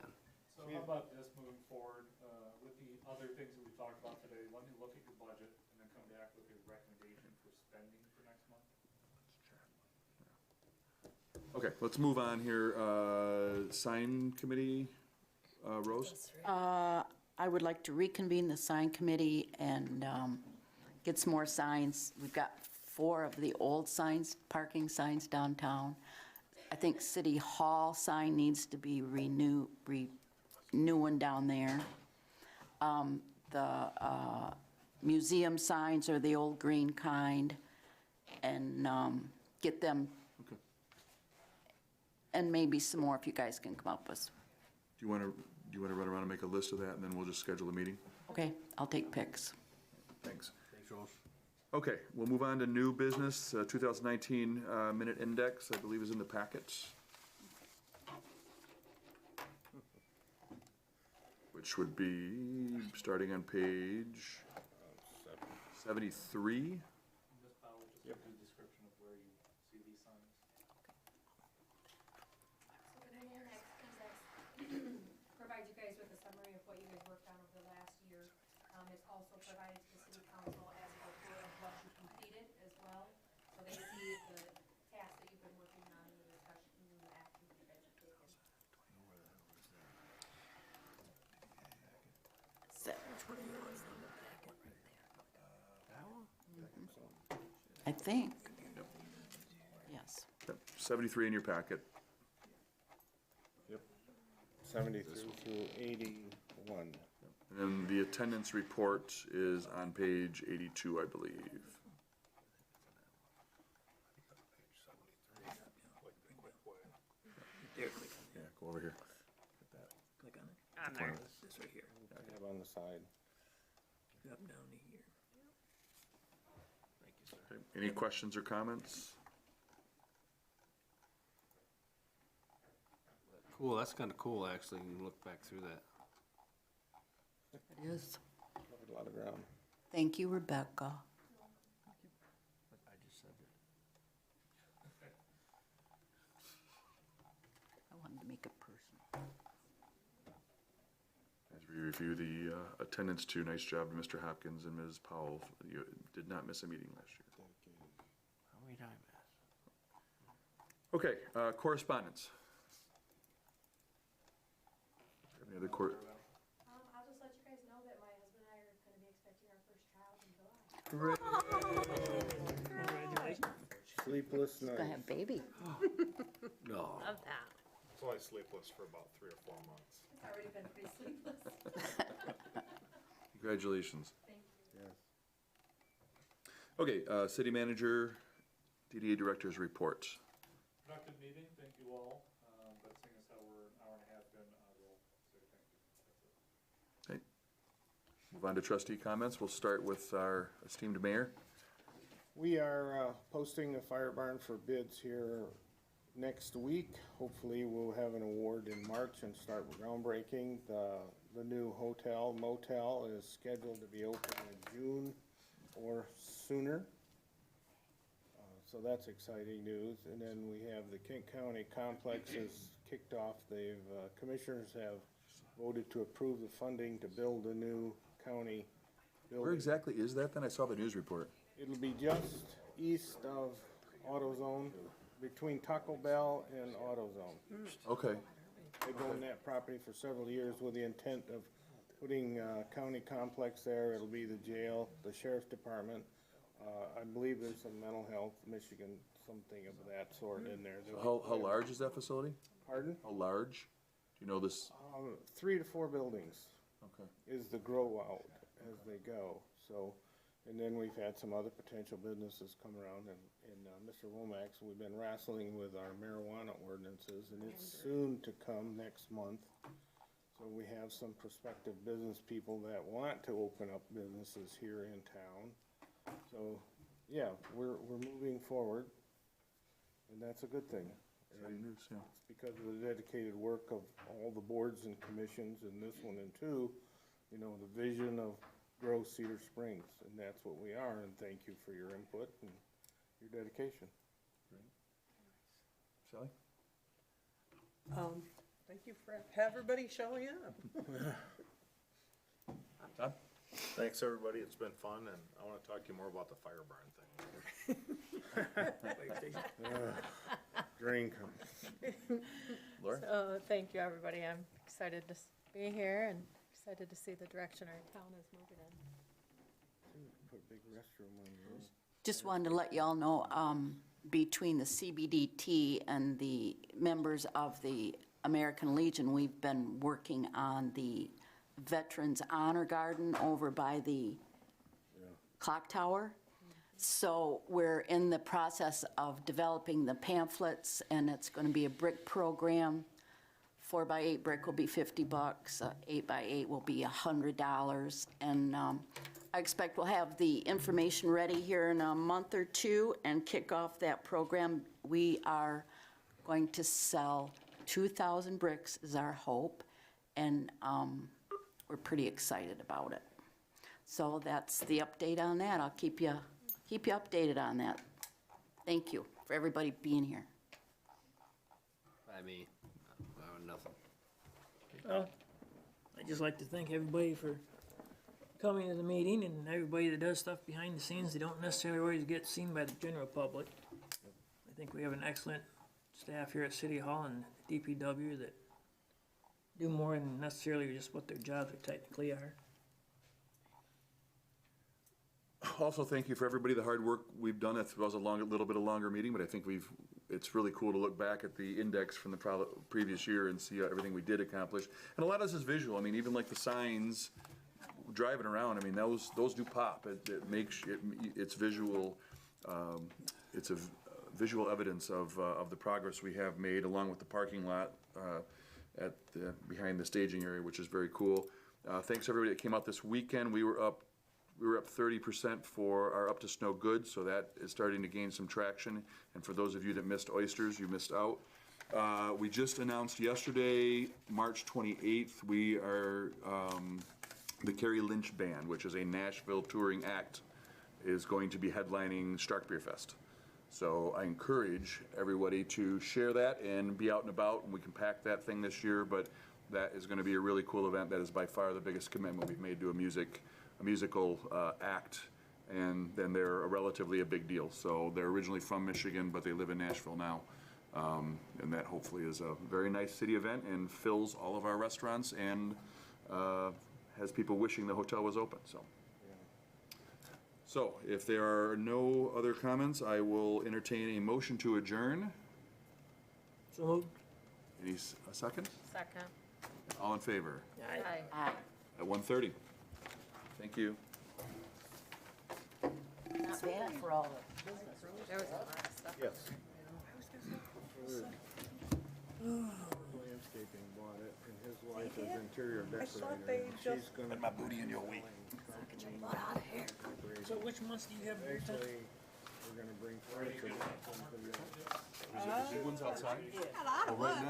So So how about this moving forward, with the other things that we talked about today, let me look at your budget and then come back with a recommendation for spending for next month. Okay, let's move on here. Sign committee, Rose? I would like to reconvene the sign committee and get some more signs. We've got 4 of the old signs, parking signs downtown. I think City Hall sign needs to be renewing down there. The museum signs are the old green kind, and get them. Okay. And maybe some more if you guys can come up with. Do you want to run around and make a list of that, and then we'll just schedule a meeting? Okay, I'll take pics. Thanks. Thanks, Rose. Okay, we'll move on to new business, 2019 minute index, I believe is in the packets. Which would be starting on page 73. Ms. Powell, just give a description of where you see these signs. So the new index provides you guys with a summary of what you guys worked on over the last year. It's also provided to the city council as a report of what you completed as well. So they see the tasks that you've been working on and the discussion and the actions that you guys have taken. I think. Yes. Yep, 73 in your packet. Yep. 73 through 81. And then the attendance report is on page 82, I believe. There, click on Yeah, go over here. click on it. On there. This right here. I have on the side. Up, down to here. Okay, any questions or comments? Cool, that's kinda cool, actually, you can look back through that. It is. Covered a lot of ground. Thank you, Rebecca. I just said it. I wanted to make it personal. As we review the attendance too, nice job to Mr. Hopkins and Ms. Powell. You did not miss a meeting last year. How many times? Okay, correspondence. Any other I'll just let you guys know that my husband and I are gonna be expecting our first child in July. Congratulations. Sleepless Gonna night. have baby. No. Love that. It's only sleepless for about 3 or 4 months. It's already been pretty sleepless. Congratulations. Thank you. Yes. Okay, city manager, DDA director's report. Productive meeting, thank you all, but seeing as how we're an hour and a half in, I will say thank you. That's it. Okay. Move on to trustee comments. We'll start with our esteemed mayor. We are posting the fire barn for bids here next week. Hopefully, we'll have an award in March and start groundbreaking. The new hotel motel is scheduled to be open in June or sooner. So that's exciting news. And then we have the Kent County complex is kicked off. Commissioners have voted to approve the funding to build a new county building. Where exactly is that then? I saw the news report. It'll be just east of AutoZone, between Taco Bell and AutoZone. Okay, They've owned that property for several years with the intent of putting a county complex there. It'll be the jail, the sheriff's department. I believe there's some mental health, Michigan, something of that sort in there. how large is that facility? Pardon? How large? Do you know this? 3 to 4 buildings Okay. is the grow out as they go, so. And then we've had some other potential businesses come around, and Mr. Womack's, we've been wrestling with our marijuana ordinances, and it's soon to come next month. So we have some prospective business people that want to open up businesses here in town. So, yeah, we're moving forward, and that's a good thing. Exciting news, yeah. It's because of the dedicated work of all the boards and commissions, and this one, and two, you know, the vision of Grow Cedar Springs, and that's what we are, and thank you for your input and your dedication. Sally? Thank you for everybody showing up. Todd? Thanks, everybody, it's been fun, and I wanna talk to you more about the fire barn thing. Drink. Laura? So, thank you, everybody. I'm excited to be here and excited to see the direction our town is moving in. Put a big restroom on the road. Just wanted to let y'all know, between the CBDT and the members of the American Legion, we've been working on the Veterans Honor Garden over by the clock tower. So we're in the process of developing the pamphlets, and it's going to be a brick program. 4x8 brick will be $50, 8x8 will be $100, and I expect we'll have the information ready here in a month or two and kick off that program. We are going to sell 2,000 bricks is our hope, and we're pretty excited about it. So that's the update on that. I'll keep you updated on that. Thank you for everybody being here. I mean, nothing. Well, I'd just like to thank everybody for coming to the meeting, and everybody that does stuff behind the scenes. They don't necessarily always get seen by the general public. I think we have an excellent staff here at City Hall and DPW that do more than necessarily just what their jobs are technically are. Also, thank you for everybody, the hard work we've done. It was a little bit of longer meeting, but I think it's really cool to look back at the index from the previous year and see everything we did accomplish. And a lot of this is visual. I mean, even like the signs, driving around, I mean, those do pop. It makes, it's visual, it's a visual evidence of the progress we have made, along with the parking lot behind the staging area, which is very cool. Thanks everybody that came out this weekend. We were up 30% for our Up to Snow Goods, so that is starting to gain some traction. And for those of you that missed oysters, you missed out. We just announced yesterday, March 28th, we are, the Kerry Lynch Band, which is a Nashville touring act, is going to be headlining Stark Beer Fest. So I encourage everybody to share that and be out and about, and we can pack that thing this year, but that is gonna be a really cool event. That is by far the biggest commitment we've made to a musical act, and then they're relatively a big deal. So they're originally from Michigan, but they live in Nashville now. And that hopefully is a very nice city event and fills all of our restaurants and has people wishing the hotel was open, so. So if there are no other comments, I will entertain a motion to adjourn. So moved. A second? Second. All in favor? Aye. Aye. At 1:30. Thank you. Not bad for all the business. There was a lot of stuff. Yes. Landscaping bought it, and his wife is interior I thought decorator. they and just- She's gonna. my booty in your way. So which months do you have? Actually, we're gonna bring furniture. Big ones outside? A lot of Right now,